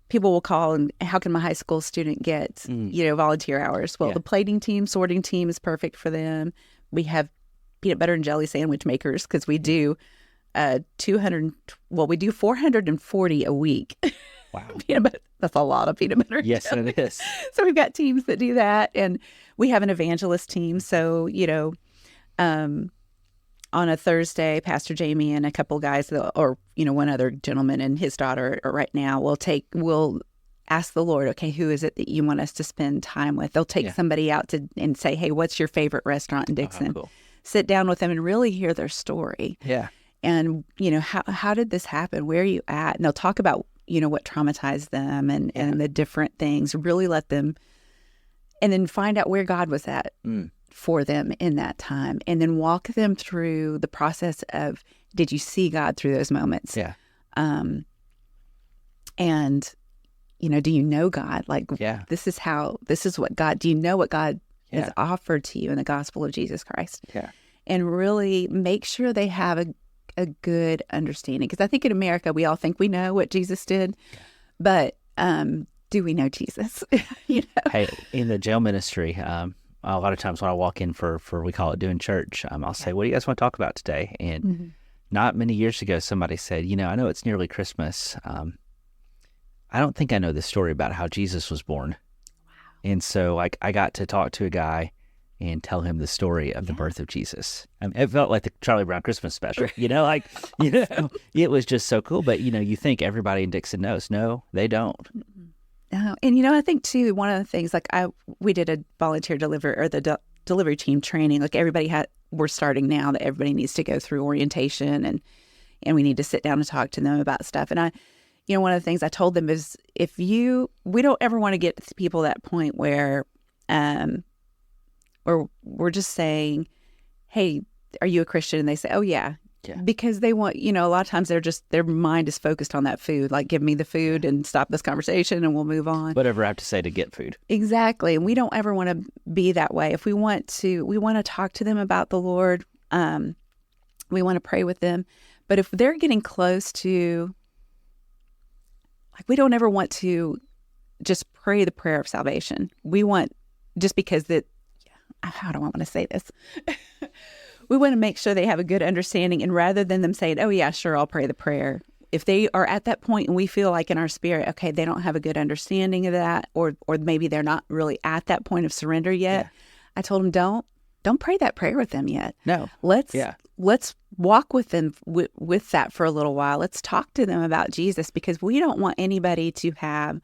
people will call and, how can my high school student get, volunteer hours? Well, the plating team, sorting team is perfect for them. We have peanut butter and jelly sandwich makers, because we do 440 a week. Wow. Peanut butter. That's a lot of peanut butter. Yes, it is. So we've got teams that do that, and we have an evangelist team. So, on a Thursday, Pastor Jamie and a couple guys, one other gentleman and his daughter right now, we'll ask the Lord, okay, who is it that you want us to spend time with? They'll take somebody out and say, hey, what's your favorite restaurant in Dickson? Cool. Sit down with them and really hear their story. Yeah. And, how did this happen? Where are you at? And they'll talk about, what traumatized them and the different things, really let them, and then find out where God was at for them in that time, and then walk them through the process of, did you see God through those moments? Yeah. And, do you know God? This is what God, do you know what God has offered to you in the gospel of Jesus Christ? Yeah. And really make sure they have a good understanding. Because I think in America, we all think we know what Jesus did, but do we know Jesus? Hey, in the jail ministry, a lot of times when I walk in for we call it doing church, I'll say, what do you guys want to talk about today? And not many years ago, somebody said, I know it's nearly Christmas. I don't think I know the story about how Jesus was born. Wow. And so I got to talk to a guy and tell him the story of the birth of Jesus. It felt like the Charlie Brown Christmas special, it was just so cool. But, you think everybody in Dickson knows. No, they don't. No. And, I think too, one of the things, we did a volunteer delivery team training, everybody we're starting now that everybody needs to go through orientation and we need to sit down and talk to them about stuff. And one of the things I told them is, we don't ever want to get to people at that point where we're just saying, hey, are you a Christian? And they say, oh, yeah. Because they want, a lot of times their mind is focused on that food, give me the food and stop this conversation and we'll move on. Whatever I have to say to get food. Exactly. And we don't ever want to be that way. If we want to talk to them about the Lord, we want to pray with them. But if they're getting close to, like, we don't ever want to just pray the prayer of salvation. We want, just because how do I want to say this? We want to make sure they have a good understanding. And rather than them saying, oh, yeah, sure, I'll pray the prayer. If they are at that point and we feel like in our spirit, okay, they don't have a good understanding of that, or maybe they're not really at that point of surrender yet, I told them, don't pray that prayer with them yet. No. Let's walk with them with that for a little while. Let's talk to them about Jesus, because we don't want anybody to have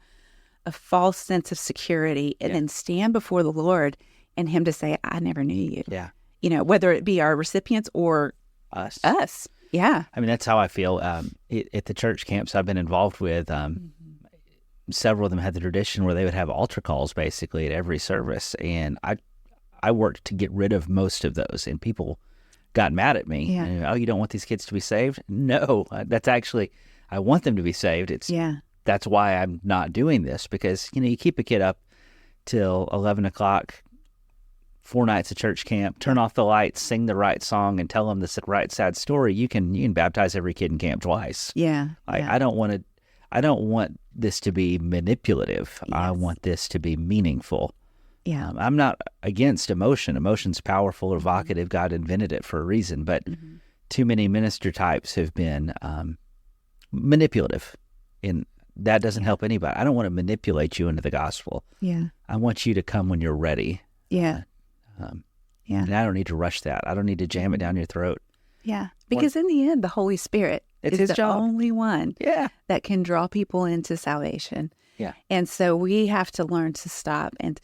a false sense of security and then stand before the Lord and him to say, I never knew you. Yeah. Whether it be our recipients or us. Yeah. I mean, that's how I feel at the church camps I've been involved with. Several of them had the tradition where they would have altar calls basically at every service. And I worked to get rid of most of those, and people got mad at me. Yeah. And, oh, you don't want these kids to be saved? No, that's actually, I want them to be saved. That's why I'm not doing this, because, you keep a kid up till 11 o'clock, 4 nights of church camp, turn off the lights, sing the right song, and tell them the right sad story. You can baptize every kid in camp twice. Yeah. I don't want this to be manipulative. Yes. I want this to be meaningful. Yeah. I'm not against emotion. Emotion's powerful, evocative. God invented it for a reason. But too many minister types have been manipulative, and that doesn't help anybody. I don't want to manipulate you into the gospel. Yeah. I want you to come when you're ready. Yeah. And I don't need to rush that. I don't need to jam it down your throat. Yeah. Because in the end, the Holy Spirit is his the job. only one that can draw people into salvation. Yeah. And so we have to learn to stop. And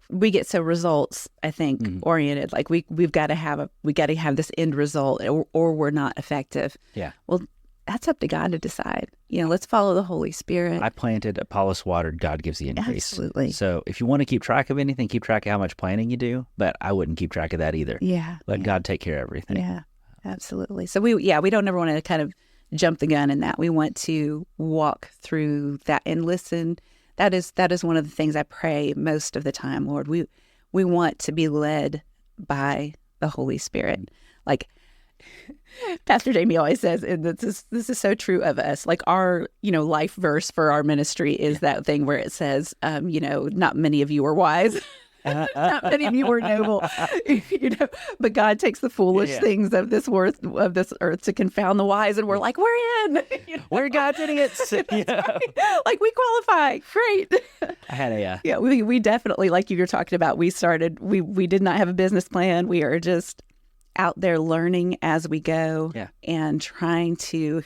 we get so results, I think, oriented. Like we've got to have this end result, or we're not effective. Yeah. Well, that's up to God to decide. Let's follow the Holy Spirit. I planted, Apollos watered, God gives the increase. Absolutely. So if you want to keep track of anything, keep track of how much planting you do, but I wouldn't keep track of that either. Yeah. Let God take care of everything. Yeah, absolutely. So we don't ever want to kind of jump the gun in that. We want to walk through that and listen. That is one of the things I pray most of the time, Lord. We want to be led by the Holy Spirit. Like Pastor Jamie always says, and this is so true of us, like our, life verse for our ministry is that thing where it says, not many of you are wise. Not many of you are noble, but God takes the foolish things of this earth to confound the wise, and we're like, we're in. We're God's idiots. Like we qualify. Great. I had we definitely, like you were talking about, we did not have a business plan. We are just out there learning as we go and trying to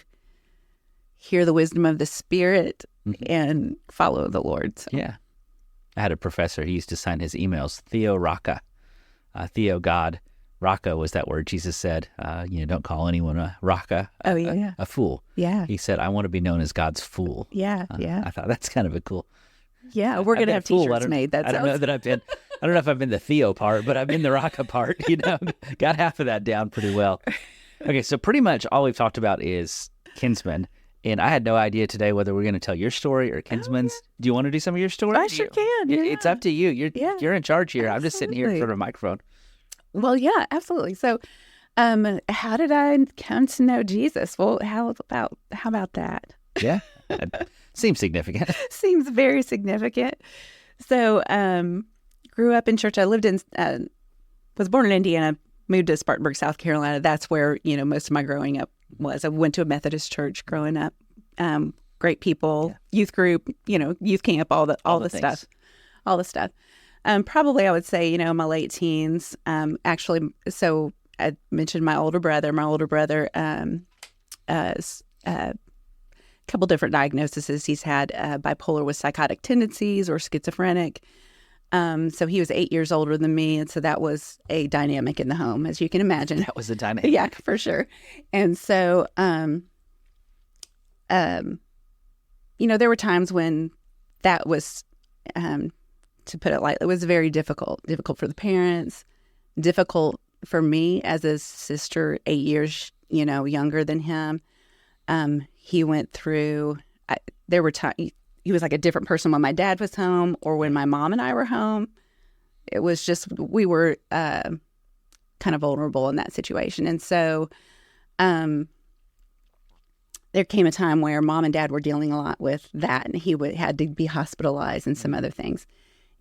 hear the wisdom of the Spirit and follow the Lord. So. Yeah. I had a professor, he used to sign his emails, Theo Raka, Theo God. Raka was that word Jesus said, don't call anyone a Raka, a fool. Yeah. He said, I want to be known as God's fool. Yeah, I thought that's kind of a cool. Yeah, we're going to have t-shirts made. I don't know if I've been the Theo part, but I've been the Raka part, got half of that down pretty well. Okay, so pretty much all we've talked about is Kinsman. And I had no idea today whether we're going to tell your story or Kinsman's. Do you want to do some of your story? I sure can. Yeah. It's up to you. You're in charge here. Absolutely. I'm just sitting here in front of a microphone. Well, yeah, absolutely. So, how did I come to know Jesus? Well, how about that? Yeah, seems significant. Seems very significant. So, grew up in church. I lived in, was born in Indiana, moved to Spartanburg, South Carolina. That's where most of my growing up was. I went to a Methodist church growing up. Great people, youth group, youth camp, all the stuff, all the stuff. Probably I would say, my late teens. Actually, so I mentioned my older brother. My older brother has a couple different diagnoses. He's had bipolar with psychotic tendencies or schizophrenic. So he was 8 years older than me. And so that was a dynamic in the home, as you can imagine. That was a dynamic. Yeah, for sure. And so, there were times when that was, to put it lightly, it was very difficult for the parents, difficult for me as a sister, 8 years, younger than him. He went through, there were times, he was like a different person when my dad was home or when my mom and I were home. It was just, we were kind of vulnerable in that situation. And so there came a time where mom and dad were dealing a lot with that, and he had to be hospitalized and some other things.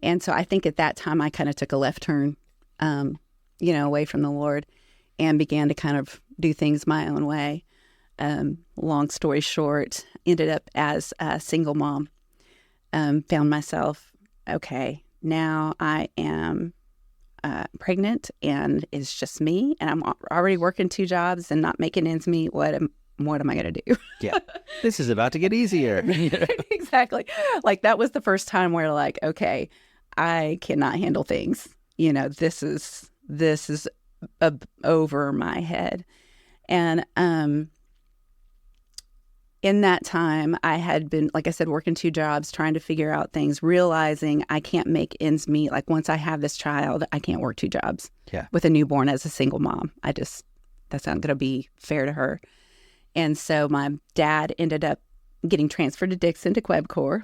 And so I think at that time I kind of took a left turn, away from the Lord, and began to kind of do things my own way. Long story short, ended up as a single mom. Found myself, okay, now I am pregnant and it's just me, and I'm already working 2 jobs and not making ends meet. What am I going to do? Yeah. This is about to get easier. Exactly. Like that was the first time where like, okay, I cannot handle things. This is over my head. And in that time, I had been, like I said, working 2 jobs, trying to figure out things, realizing I can't make ends meet. Like once I have this child, I can't work 2 jobs with a newborn as a single mom. That's not going to be fair to her. And so my dad ended up getting transferred to Dickson to Quebecor,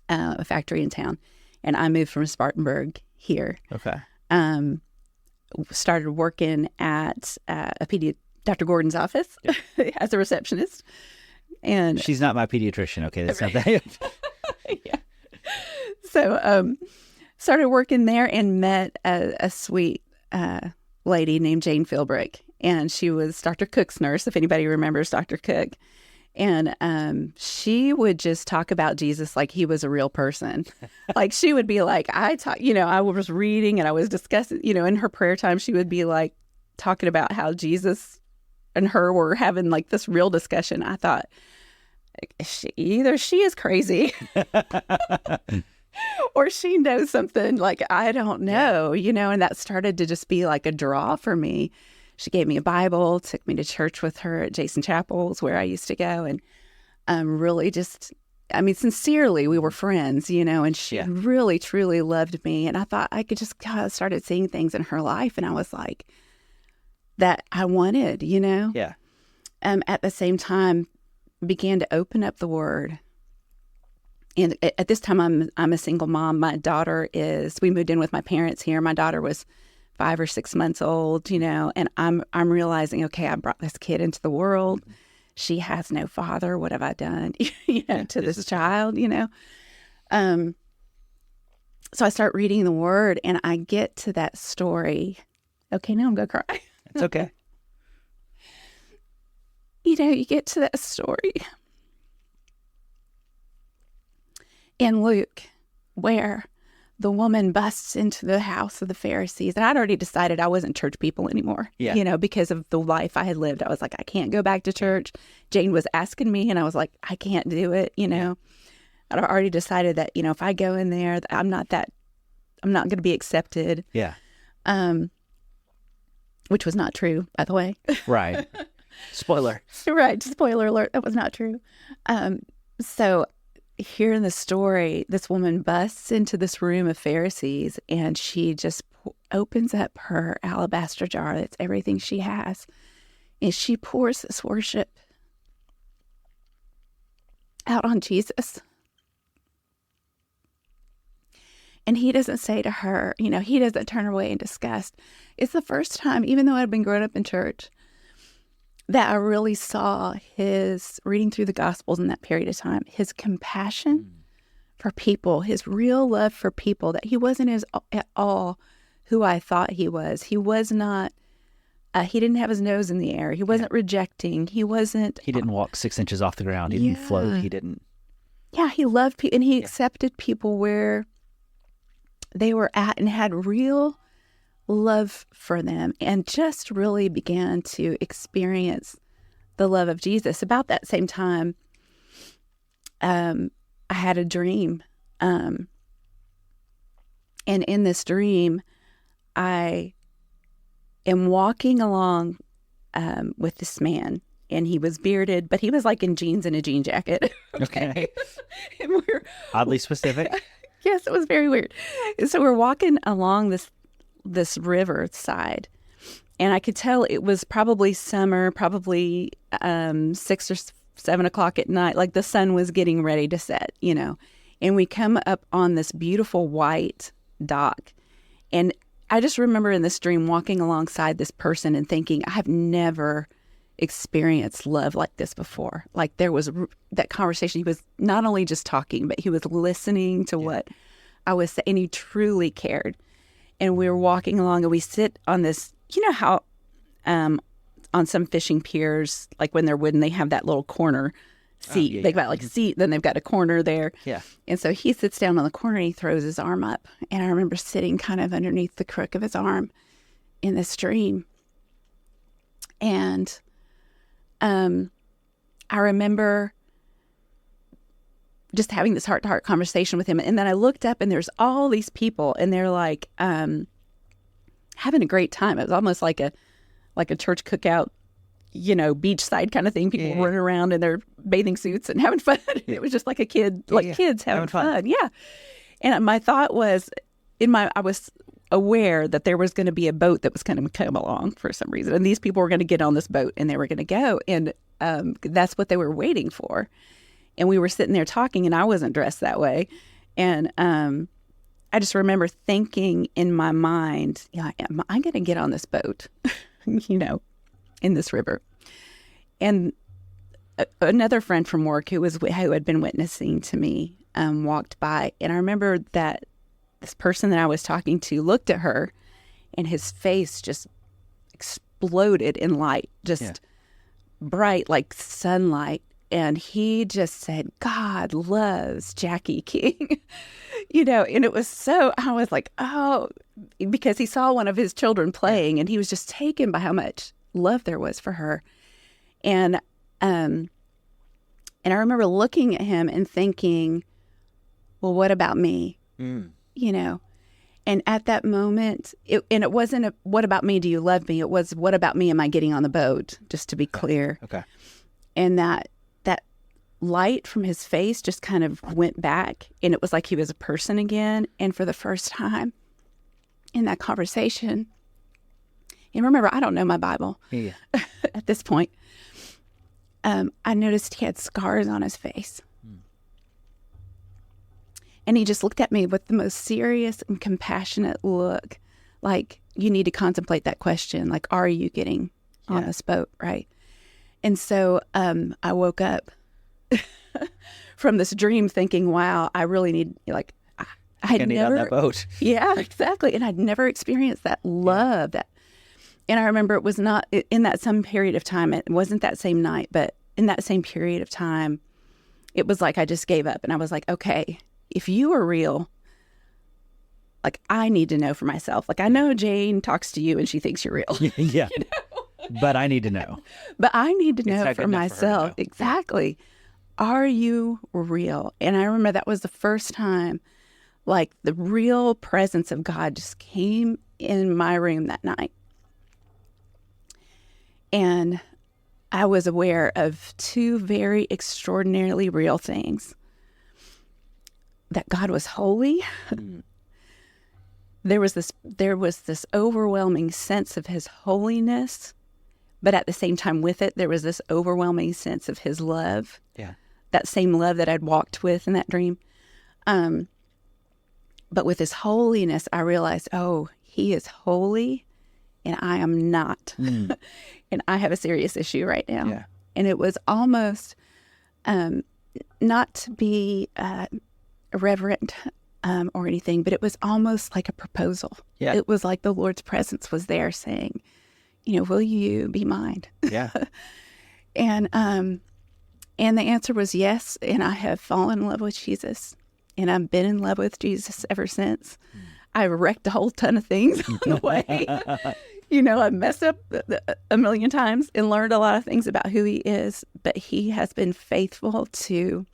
a factory in town. And I moved from Spartanburg here. Started working at Dr. Gordon's office as a receptionist. And she's not my pediatrician. Okay, that's not that. Yeah. So started working there and met a sweet lady named Jane Philbrick. And she was Dr. Cook's nurse, if anybody remembers Dr. Cook. And she would just talk about Jesus like he was a real person. Like she would be like, I was reading and I was discussing, in her prayer time, she would be like talking about how Jesus and her were having like this real discussion. I thought, either she is crazy or she knows something like I don't know, and that started to just be like a draw for me. She gave me a Bible, took me to church with her at Jason Chapel's where I used to go. And really just, sincerely, we were friends, and she really, truly loved me. And I thought I could just kind of started seeing things in her life. And I was like, that I wanted, Yeah. At the same time, began to open up the Word. And at this time, I'm a single mom. My daughter we moved in with my parents here. My daughter was 5 or 6 months old, and I'm realizing, okay, I brought this kid into the world. She has no father. What have I done, to this child, So I start reading the Word and I get to that story. Okay, now I'm going to cry. It's okay. You get to that story in Luke where the woman busts into the house of the Pharisees. And I'd already decided I wasn't church people anymore, because of the life I had lived. I was like, I can't go back to church. Jane was asking me and I was like, I can't do it, I'd already decided that, if I go in there, I'm not going to be accepted. Yeah. Which was not true, by the way. Right. Spoiler. Right. Spoiler alert. That was not true. So here in the story, this woman busts into this room of Pharisees and she just opens up her alabaster jar. That's everything she has. And she pours this worship out on Jesus. And he doesn't say to her, he doesn't turn away in disgust. It's the first time, even though I'd been growing up in church, that I really saw his reading through the Gospels in that period of time, his compassion for people, his real love for people, that he wasn't at all who I thought he was. He was not, he didn't have his nose in the air. He wasn't rejecting. He didn't walk 6 inches off the ground. He didn't float. He didn't. Yeah, he loved people and he accepted people where they were at and had real love for them and just really began to experience the love of Jesus. About that same time, I had a dream. And in this dream, I am walking along with this man, and he was bearded, but he was like in jeans and a jean jacket. Okay. And we're oddly specific. Yes, it was very weird. So we're walking along this river side, and I could tell it was probably summer, probably 6 or 7 o'clock at night, like the sun was getting ready to set, and we come up on this beautiful white dock. And I just remember in this dream walking alongside this person and thinking, I've never experienced love like this before. Like there was that conversation. He was not only just talking, but he was listening to what I was saying. And he truly cared. And we were walking along, and we sit on this, you know how on some fishing piers, like when they're wooden, they have that little corner seat. They've got like a seat, then they've got a corner there. Yeah. And so he sits down on the corner and he throws his arm up. And I remember sitting kind of underneath the crook of his arm in the stream. And I remember just having this heart-to-heart conversation with him. And then I looked up, and there's all these people, and they're like having a great time. It was almost like a church cookout, beachside kind of thing. People running around in their bathing suits and having fun. It was just like a kid, kids having fun. Yeah. And my thought was, I was aware that there was going to be a boat that was going to come along for some reason. And these people were going to get on this boat and they were going to go. And that's what they were waiting for. And we were sitting there talking, and I wasn't dressed that way. And I just remember thinking in my mind, am I going to get on this boat, in this river? And another friend from work who had been witnessing to me walked by. And I remember that this person that I was talking to looked at her, and his face just exploded in light, just bright like sunlight. And he just said, God loves Jackie King, and it was so, I was like, oh, because he saw one of his children playing, and he was just taken by how much love there was for her. And I remember looking at him and thinking, well, what about me? And at that moment, it wasn't what about me, do you love me? It was, what about me, am I getting on the boat? Just to be clear. Okay. And that light from his face just kind of went back, and it was like he was a person again. And for the first time in that conversation, and remember, I don't know my Bible at this point, I noticed he had scars on his face. And he just looked at me with the most serious and compassionate look, like, you need to contemplate that question, like, are you getting on this boat, right? And so I woke up from this dream thinking, wow, I really need, I need on that boat. Yeah, exactly. And I'd never experienced that love. And I remember it was not in that some period of time, it wasn't that same night, but in that same period of time, it was like I just gave up. And I was like, okay, if you are real, like, I need to know for myself. Like, I know Jane talks to you and she thinks you're real. Yeah. But I need to know. But I need to know for myself. Exactly. Are you real? And I remember that was the first time, like, the real presence of God just came in my room that night. And I was aware of two very extraordinarily real things. That God was holy. There was this overwhelming sense of his holiness, but at the same time with it, there was this overwhelming sense of his love. Yeah. That same love that I'd walked with in that dream. But with his holiness, I realized, oh, he is holy and I am not. And I have a serious issue right now. Yeah. And it was almost not to be irreverent or anything, but it was almost like a proposal. Yeah. It was like the Lord's presence was there saying, will you be mine? Yeah. And the answer was yes. And I have fallen in love with Jesus, and I've been in love with Jesus ever since. I've wrecked a whole ton of things on the way. I've messed up a million times and learned a lot of things about who he is, but he has been faithful to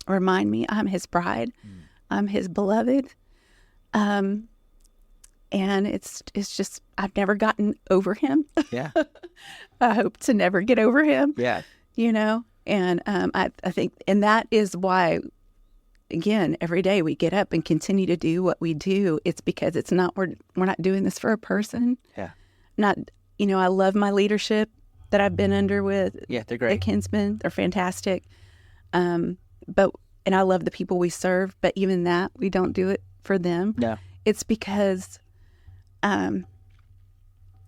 remind me I'm his bride. I'm his beloved. And it's just, I've never gotten over him. Yeah. I hope to never get over him. Yeah. And I think, and that is why, again, every day we get up and continue to do what we do. It's because it's not, we're not doing this for a person. Yeah. Not, I love my leadership that I've been under with. Yeah, they're great. At Kinsman. They're fantastic. And I love the people we serve, but even that, we don't do it for them. No. It's because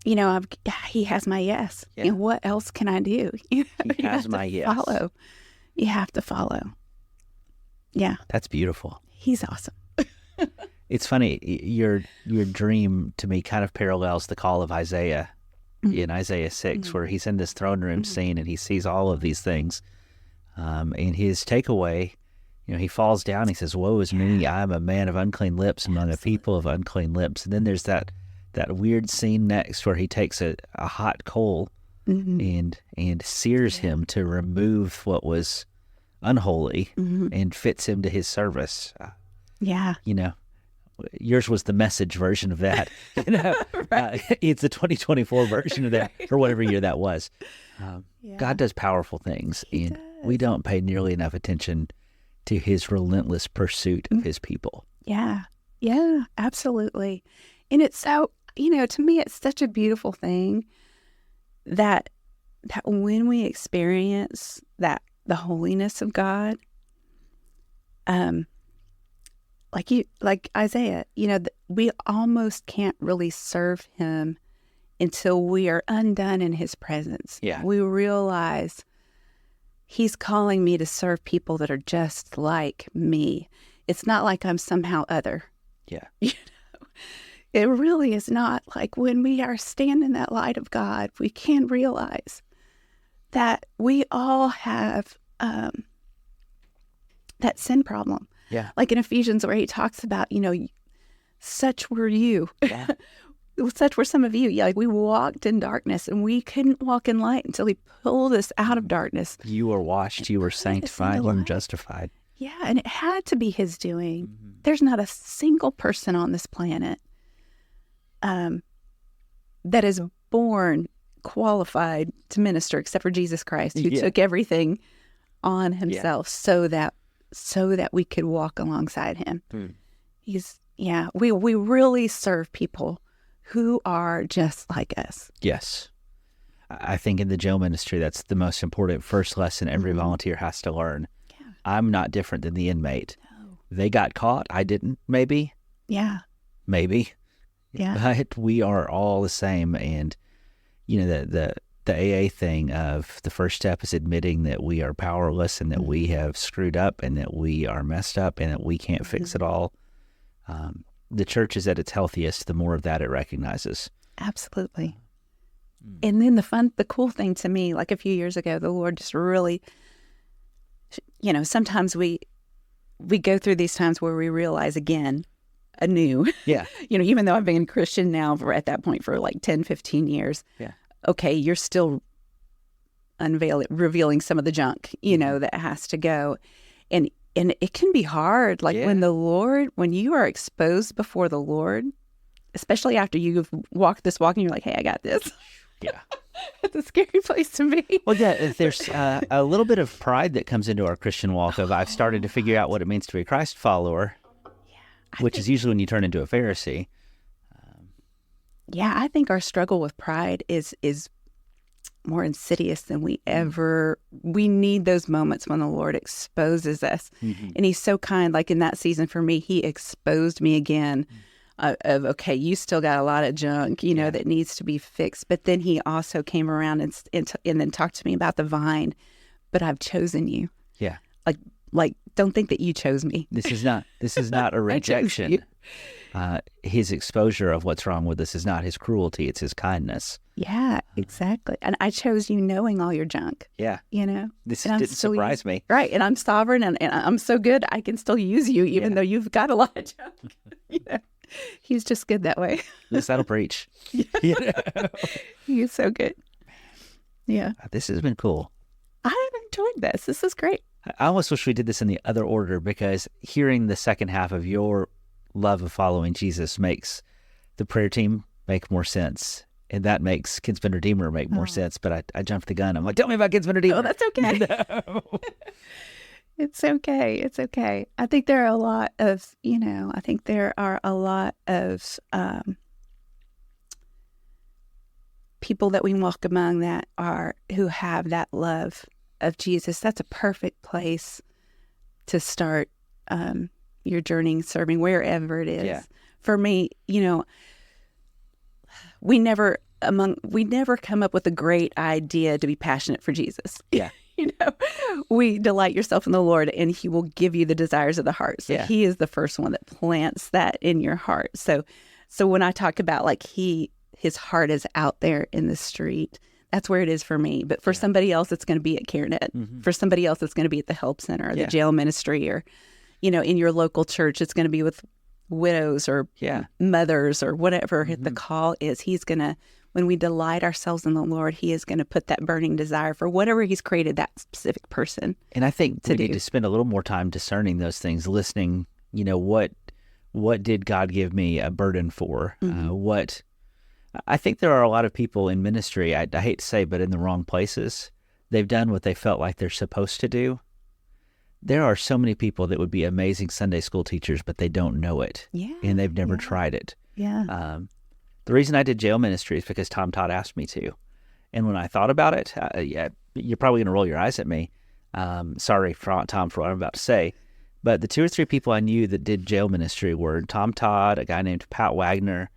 he has my yes. Yeah. What else can I do? He You has have my to yes. Follow. You have to follow. Yeah, That's beautiful. he's awesome. It's funny. Your dream to me kind of parallels the call of Isaiah in Isaiah 6, where he's in this throne room scene and he sees all of these things. And his takeaway, he falls down. He says, "Woe is me! I am a man of unclean lips among a people of unclean lips." And then there's that weird scene next where he takes a hot coal and sears him to remove what was unholy and fits him to his service. Yeah. Yours was the Message version of that. Right. It's the 2024 version of that, or whatever year that was. God does powerful things, and we don't pay nearly enough attention to his relentless pursuit of his people. Yeah. Yeah, absolutely. And it's so, to me, it's such a beautiful thing that when we experience the holiness of God, like Isaiah, we almost can't really serve him until we are undone in his presence. Yeah. We realize he's calling me to serve people that are just like me. It's not like I'm somehow other. Yeah. It really is not. Like when we are standing in that light of God, we can realize that we all have that sin problem. Yeah. Like in Ephesians, where he talks about, such were you. Yeah. Such were some of you. Yeah, like we walked in darkness and we couldn't walk in light until he pulled us out of darkness. You were washed, you were sanctified, you were justified. Yeah, and it had to be his doing. There's not a single person on this planet that is born qualified to minister except for Jesus Christ, who took everything on himself so that we could walk alongside him. We really serve people who are just like us. Yes. I think in the jail ministry, that's the most important first lesson every volunteer has to learn. Yeah. I'm not different than the inmate. No. They got caught. I didn't, maybe. Yeah. Maybe. Yeah. But we are all the same. And, the AA thing of the first step is admitting that we are powerless and that we have screwed up and that we are messed up and that we can't fix it all. The church is at its healthiest, the more of that it recognizes. Absolutely. And then the cool thing to me, like a few years ago, the Lord just really, sometimes we go through these times where we realize again, anew. Yeah. Even though I've been a Christian now at that point for like 10, 15 years. Yeah. Okay, you're still revealing some of the junk, that has to go. And it can be hard. Like when you are exposed before the Lord, especially after you've walked this walk and you're like, hey, I got this. Yeah. It's a scary place to be. Well, yeah, there's a little bit of pride that comes into our Christian walk of I've started to figure out what it means to be a Christ follower, which is usually when you turn into a Pharisee. Yeah, I think our struggle with pride is more insidious than we need those moments when the Lord exposes us. And he's so kind. Like in that season for me, he exposed me again of, okay, you still got a lot of junk, that needs to be fixed. But then he also came around and then talked to me about the vine, but I've chosen you. Yeah. Like, don't think that you chose me. This is not a rejection. His exposure of what's wrong with us is not his cruelty, it's his kindness. Yeah, exactly. And I chose you knowing all your junk. Yeah. This and didn't surprise me. Right. And I'm sovereign and I'm so good, I can still use you even though you've got a lot of junk. He's just good that way. At least that'll preach. He's so good. Yeah. This has been cool. I've enjoyed this. This is great. I almost wish we did this in the other order because hearing the second half of your love of following Jesus makes the prayer team make more sense. And that makes Kinsman Redeemer make more sense. But I jumped the gun. I'm like, tell me about Kinsman Redeemer. Oh, that's okay. No. It's okay. It's okay. I think there are a lot of, people that we walk among who have that love of Jesus. That's a perfect place to start your journey serving wherever it is. Yeah. For me, we never we never come up with a great idea to be passionate for Jesus. Yeah. We delight yourself in the Lord, and He will give you the desires of the heart. So Yeah. He is the first one that plants that in your heart. So when I talk about like his heart is out there in the street, that's where it is for me. But for somebody else, it's going to be at CareNet. For somebody else, it's going to be at the Help Center, or the jail ministry, or, in your local church, it's going to be with widows or mothers or whatever the call is. He's going to, when we delight ourselves in the Lord, He is going to put that burning desire for whatever He's created that specific person. And I think we need to spend a little more time discerning those things, listening, what did God give me a burden for? I think there are a lot of people in ministry, I hate to say, but in the wrong places. They've done what they felt like they're supposed to do. There are so many people that would be amazing Sunday school teachers, but they don't know it. Yeah. And they've never tried it. Yeah. The reason I did jail ministry is because Tom Todd asked me to. And when I thought about it, you're probably going to roll your eyes at me. Sorry, Tom, for what I'm about to say. But the 2 or 3 people I knew that did jail ministry were Tom Todd, a guy named Pat Wagner,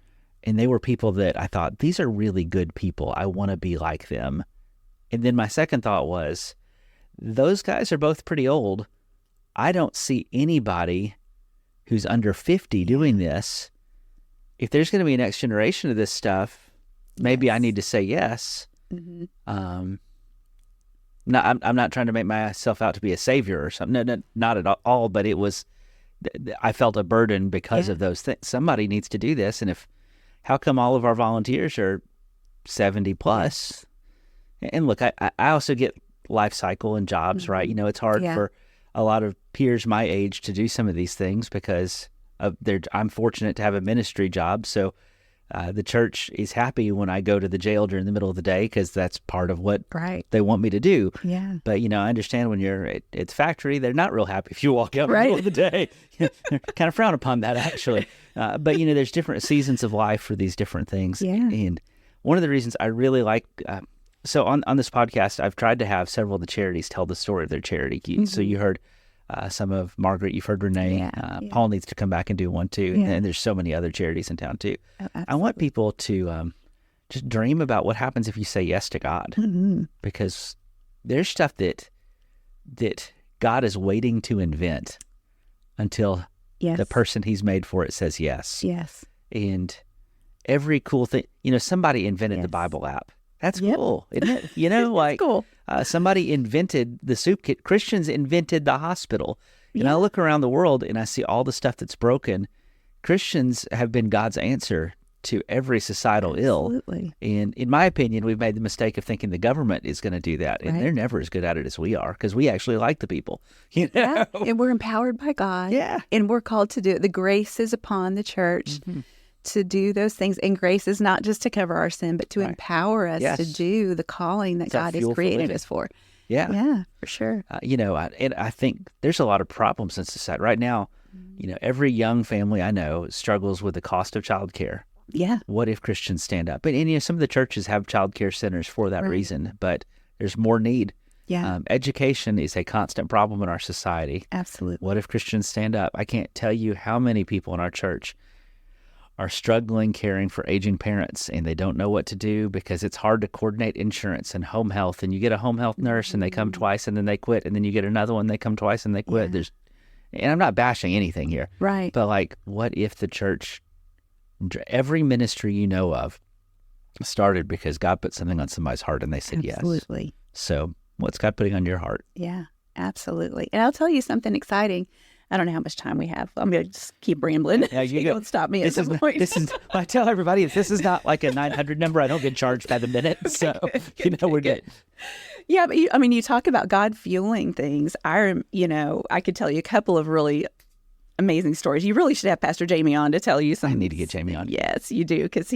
and they were people that I thought, these are really good people. I want to be like them. And then my second thought was, those guys are both pretty old. I don't see anybody who's under 50 doing this. If there's going to be a next generation of this stuff, maybe I need to say yes. I'm not trying to make myself out to be a savior or something. No, not at all. But it was, I felt a burden because of those things. Somebody needs to do this. And how come all of our volunteers are 70 plus? And look, I also get life cycle and jobs, right? It's hard for a lot of peers my age to do some of these things because I'm fortunate to have a ministry job. So the church is happy when I go to the jail during the middle of the day because that's part of what they want me to do. Yeah. But, I understand when you're at factory, they're not real happy if you walk out in the middle of the day. They're kind of frown upon that, actually. But, there's different seasons of life for these different things. Yeah. And one of the reasons I really like so on this podcast, I've tried to have several of the charities tell the story of their charity. So you heard some of Margaret, you've heard Renee. Paul needs to come back and do one too. And there's so many other charities in town too. Oh, I want people to just dream about what happens if you say yes to God. Because there's stuff that God is waiting to invent until the person He's made for it says yes. Yes. And every cool thing, somebody invented the Bible app. That's cool, isn't it? Like cool. Somebody invented the soup kit. Christians invented the hospital. And I look around the world and I see all the stuff that's broken. Christians have been God's answer to every societal ill. And in my opinion, we've made the mistake of thinking the government is going to do that. And they're never as good at it as we are because we actually like the people. Yeah. And we're empowered by God. Yeah. And we're called to do it. The grace is upon the church to do those things. And grace is not just to cover our sin, but to empower us to do the calling that God has created us for. Yeah. Yeah, for sure. And I think there's a lot of problems in society right now. Every young family I know struggles with the cost of childcare. Yeah. What if Christians stand up? And some of the churches have childcare centers for that reason, but there's more need. Yeah. Education is a constant problem in our society. Absolutely. What if Christians stand up? I can't tell you how many people in our church are struggling caring for aging parents, and they don't know what to do because it's hard to coordinate insurance and home health. And you get a home health nurse, and they come twice, and then they quit. And then you get another one, they come twice, and they quit. And I'm not bashing anything here. Right. But what if the church, every ministry you know of, started because God put something on somebody's heart, and they said yes. Absolutely. So what's God putting on your heart? Yeah, absolutely. And I'll tell you something exciting. I don't know how much time we have. I'm going to just keep rambling. Yeah, you don't stop me at some point. I tell everybody, this is not like a 900 number. I don't get charged by the minute. So, we're good. Yeah, but you talk about God fueling things. I could tell you a couple of really amazing stories. You really should have Pastor Jamie on to tell you some. I need to get Jamie on. Yes, you do, because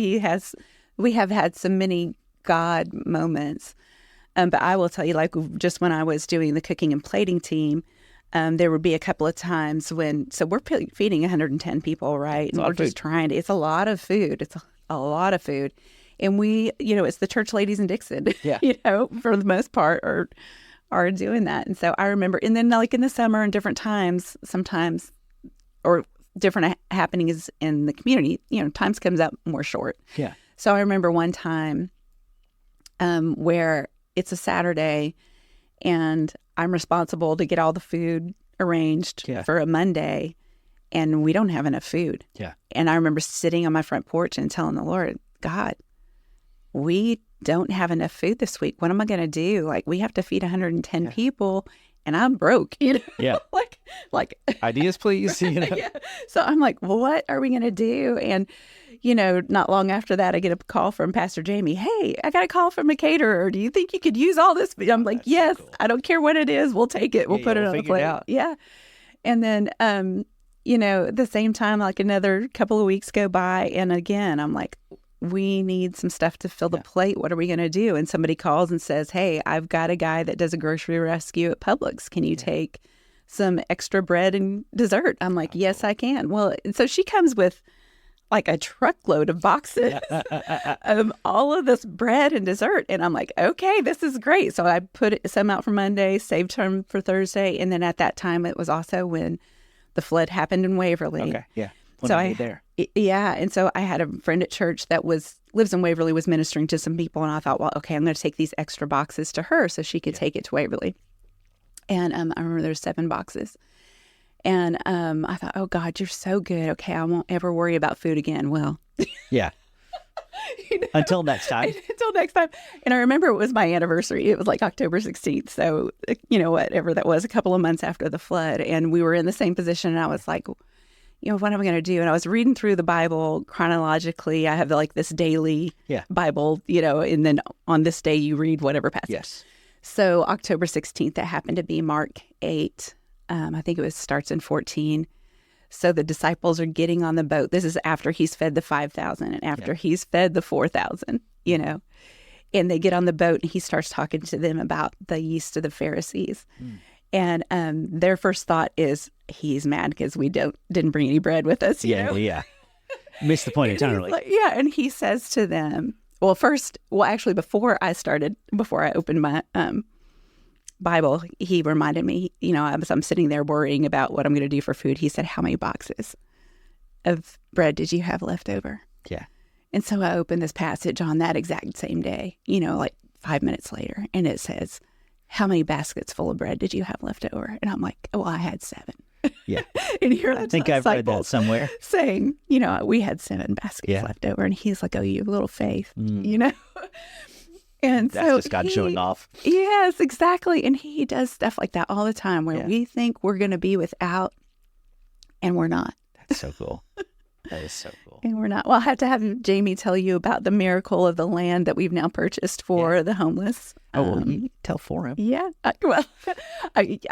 we have had so many God moments. But I will tell you, just when I was doing the cooking and plating team, there would be a couple of times so we're feeding 110 people, right? And we're just trying to, it's a lot of food. It's a lot of food. And we, it's the church ladies in Dickson, for the most part are doing that. And so I remember, and then in the summer and different times, sometimes, or different happenings in the community, times comes out more short. Yeah. So I remember one time where it's a Saturday and I'm responsible to get all the food arranged for a Monday, and we don't have enough food. Yeah. And I remember sitting on my front porch and telling the Lord, God, we don't have enough food this week. What am I going to do? Like, we have to feed 110 people and I'm broke, you know? Yeah. like Ideas, please. You know? Yeah. So I'm like, what are we going to do? And, you know, not long after that, I get a call from Pastor Jamie. Hey, I got a call from a caterer. Do you think you could use all this? I'm like, yes, so cool. I don't care what it is. We'll take it. We'll put it on the plate. Yeah. And then, you know, at the same time, like another couple of weeks go by. And again, I'm like, we need some stuff to fill the plate. What are we going to do? And somebody calls and says, hey, I've got a guy that does a grocery rescue at Publix. Can you take some extra bread and dessert? I'm like, yes, I can. Well, and so she comes with like a truckload of boxes of all of this bread and dessert. And I'm like, okay, this is great. So I put some out for Monday, saved some for Thursday. And then at that time, it was also when the flood happened in Waverly. Okay, yeah. So and so I had a friend at church that lives in Waverly, was ministering to some people, and I thought, well, okay, I'm going to take these extra boxes to her so she could take it to Waverly. And I remember there's 7 boxes, and I thought, oh God, you're so good. Okay, I won't ever worry about food again. Well, yeah. You know, until next time. And I remember it was my anniversary. It was like October 16th. So, you know, whatever that was, a couple of months after the flood, and we were in the same position. And I was like, you know, what am I going to do? And I was reading through the Bible chronologically. I have like this daily Bible, you know, and then on this day you read whatever passage. Yes. So October 16th, that happened to be Mark 8. I think starts in 14. So the disciples are getting on the boat. This is after he's fed the 5,000 and after he's fed the 4,000, you know. And they get on the boat and he starts talking to them about the yeast of the Pharisees. And their first thought is, he's mad because we didn't bring any bread with us. You know? Missed the point entirely. And he says to them, actually, before I opened my Bible, he reminded me, you know, I'm sitting there worrying about what I'm going to do for food. He said, how many boxes of bread did you have left over? Yeah. And so I opened this passage on that exact same day, you know, like 5 minutes later, and it says, how many baskets full of bread did you have left over? And I'm like, well, I had 7. Yeah. And here I think I've read that somewhere. Saying, you know, we had 7 baskets left over. And he's like, oh, you have a little faith, you know? And that's just God showing off. Yes, exactly. And he does stuff like that all the time where we think we're going to be without and we're not. That's so cool. That is so cool. And we're not. Well, I'll have to have Jamie tell you about the miracle of the land that we've now purchased for the homeless. Oh, well, you tell for him. Yeah. I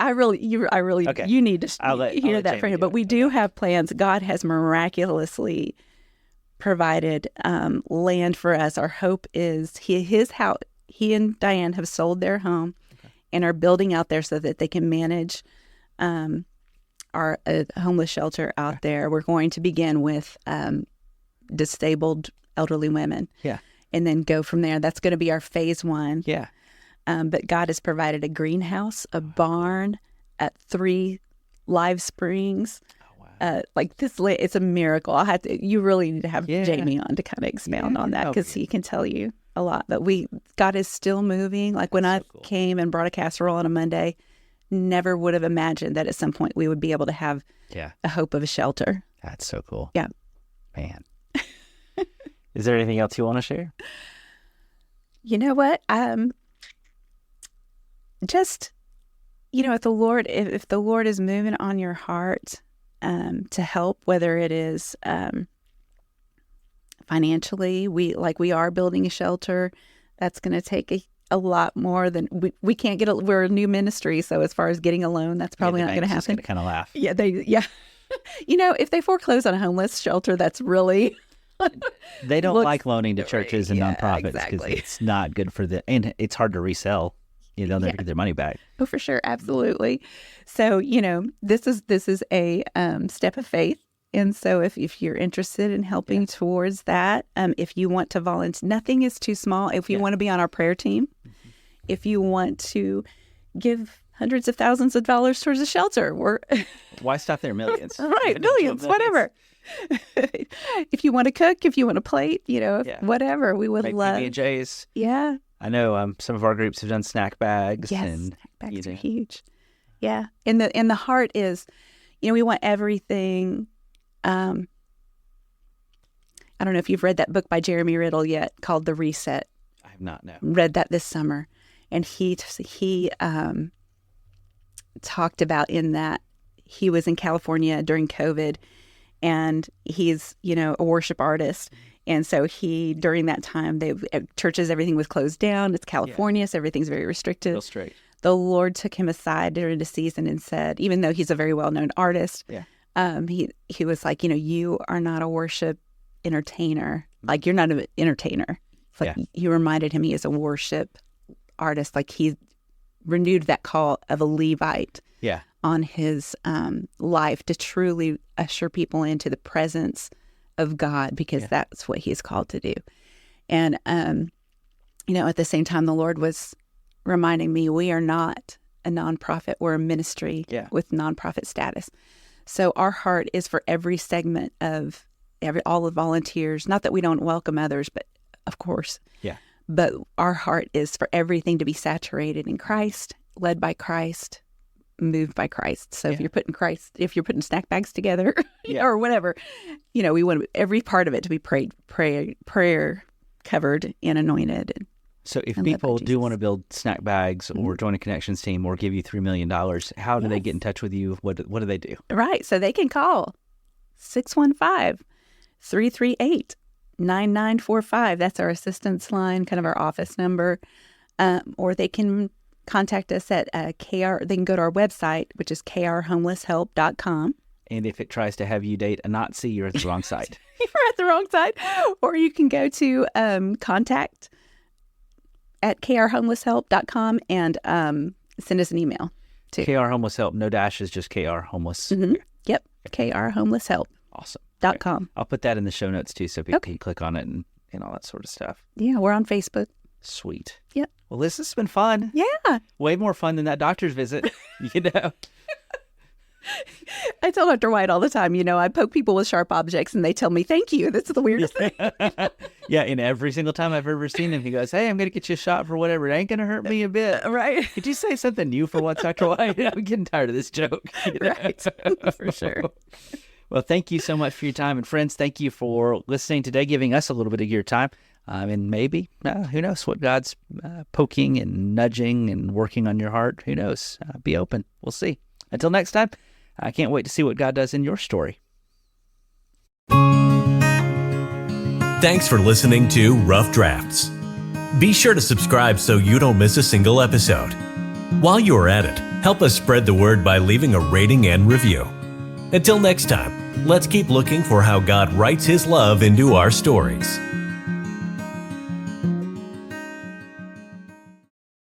really, you need to hear that for him. But we do have plans. God has miraculously provided land for us. Our hope is his house. He and Diane have sold their home and are building out there so that they can manage our homeless shelter out there. We're going to begin with disabled elderly women. Yeah. And then go from there. That's going to be our phase 1. Yeah. But God has provided a greenhouse, a barn, 3 live springs. Oh, wow. Like this, it's a miracle. You really need to have Jamie on to kind of expound on that because he can tell you a lot. But God is still moving. Like when I came and brought a casserole on a Monday, never would have imagined that at some point we would be able to have a hope of a shelter. That's so cool. Yeah. Man. Is there anything else you want to share? You know what? Just, you know, if the Lord is moving on your heart to help, whether it is financially, we are building a shelter. That's going to take a lot more than we can't get. We're a new ministry, so as far as getting a loan, that's probably not going to happen. Kind of laugh. Yeah, you know, if they foreclose on a homeless shelter, that's really. They don't like loaning to churches and nonprofits because it's not good for them, and it's hard to resell. You know, they'll get their money back. Oh, for sure, absolutely. So, you know, this is a step of faith, and so if you're interested in helping towards that, if you want to volunteer, nothing is too small. If you want to be on our prayer team, if you want to give hundreds of thousands of dollars towards a shelter, why stop there? Millions, right? Millions, whatever. If you want to cook, if you want to plate, Yeah. whatever, we would Make love. PB&Js. Yeah. I know some of our groups have done snack bags. Yes. And, Snack bags you are know. huge. Yeah. And the heart is, we want everything. I don't know if you've read that book by Jeremy Riddle yet called The Reset. I have not, no. Read that this summer. And he talked about in that he was in California during COVID, and he's, a worship artist. And so during that time, churches, everything was closed down. It's California, so everything's very restricted. Real straight. The Lord took him aside during the season and said, even though he's a very well-known artist, he was like, you are not a worship entertainer. Like, you're not an entertainer. It's like you reminded him he is a worship artist. Like, he renewed that call of a Levite on his life to truly usher people into the presence of God, because that's what he's called to do. And, at the same time, the Lord was reminding me, we are not a nonprofit. We're a ministry with nonprofit status. So our heart is for every segment of all the volunteers. Not that we don't welcome others, but of course. Yeah. But our heart is for everything to be saturated in Christ, led by Christ, moved by Christ. So if you're putting snack bags together or whatever, we want every part of it to be prayer covered and anointed. So if people do want to build snack bags or join a connections team or give you $3 million, how do they get in touch with you? What do they do? Right. So they can call 615-338-9945. That's our assistance line, kind of our office number. Or they can contact us at KR. They can go to our website, which is krhomelesshelp.com. And if it tries to have you date a Nazi, you're at the wrong site. You're at the wrong site. Or you can go to contact at krhomelesshelp.com and send us an email too. KR Homeless Help, no dashes, just KR Homeless. Mm-hmm. Yep, krhomelesshelp.com. Awesome. Okay. I'll put that in the show notes too, so people can click on it and all that sort of stuff. Yeah, we're on Facebook. Sweet. Yep. Well, this has been fun. Yeah. Way more fun than that doctor's visit, I tell Dr. White all the time, I poke people with sharp objects and they tell me, thank you. That's the weirdest thing. Yeah, and every single time I've ever seen him, he goes, hey, I'm going to get you a shot for whatever. It ain't going to hurt me a bit. Right. Could you say something new for once, Dr. White? I'm getting tired of this joke. Right. For sure. Well, thank you so much for your time. And friends, thank you for listening today, giving us a little bit of your time. And maybe, who knows, what God's poking and nudging and working on your heart. Who knows? Be open. We'll see. Until next time, I can't wait to see what God does in your story. Thanks for listening to Rough Drafts. Be sure to subscribe so you don't miss a single episode. While you are at it, help us spread the word by leaving a rating and review. Until next time, let's keep looking for how God writes His love into our stories.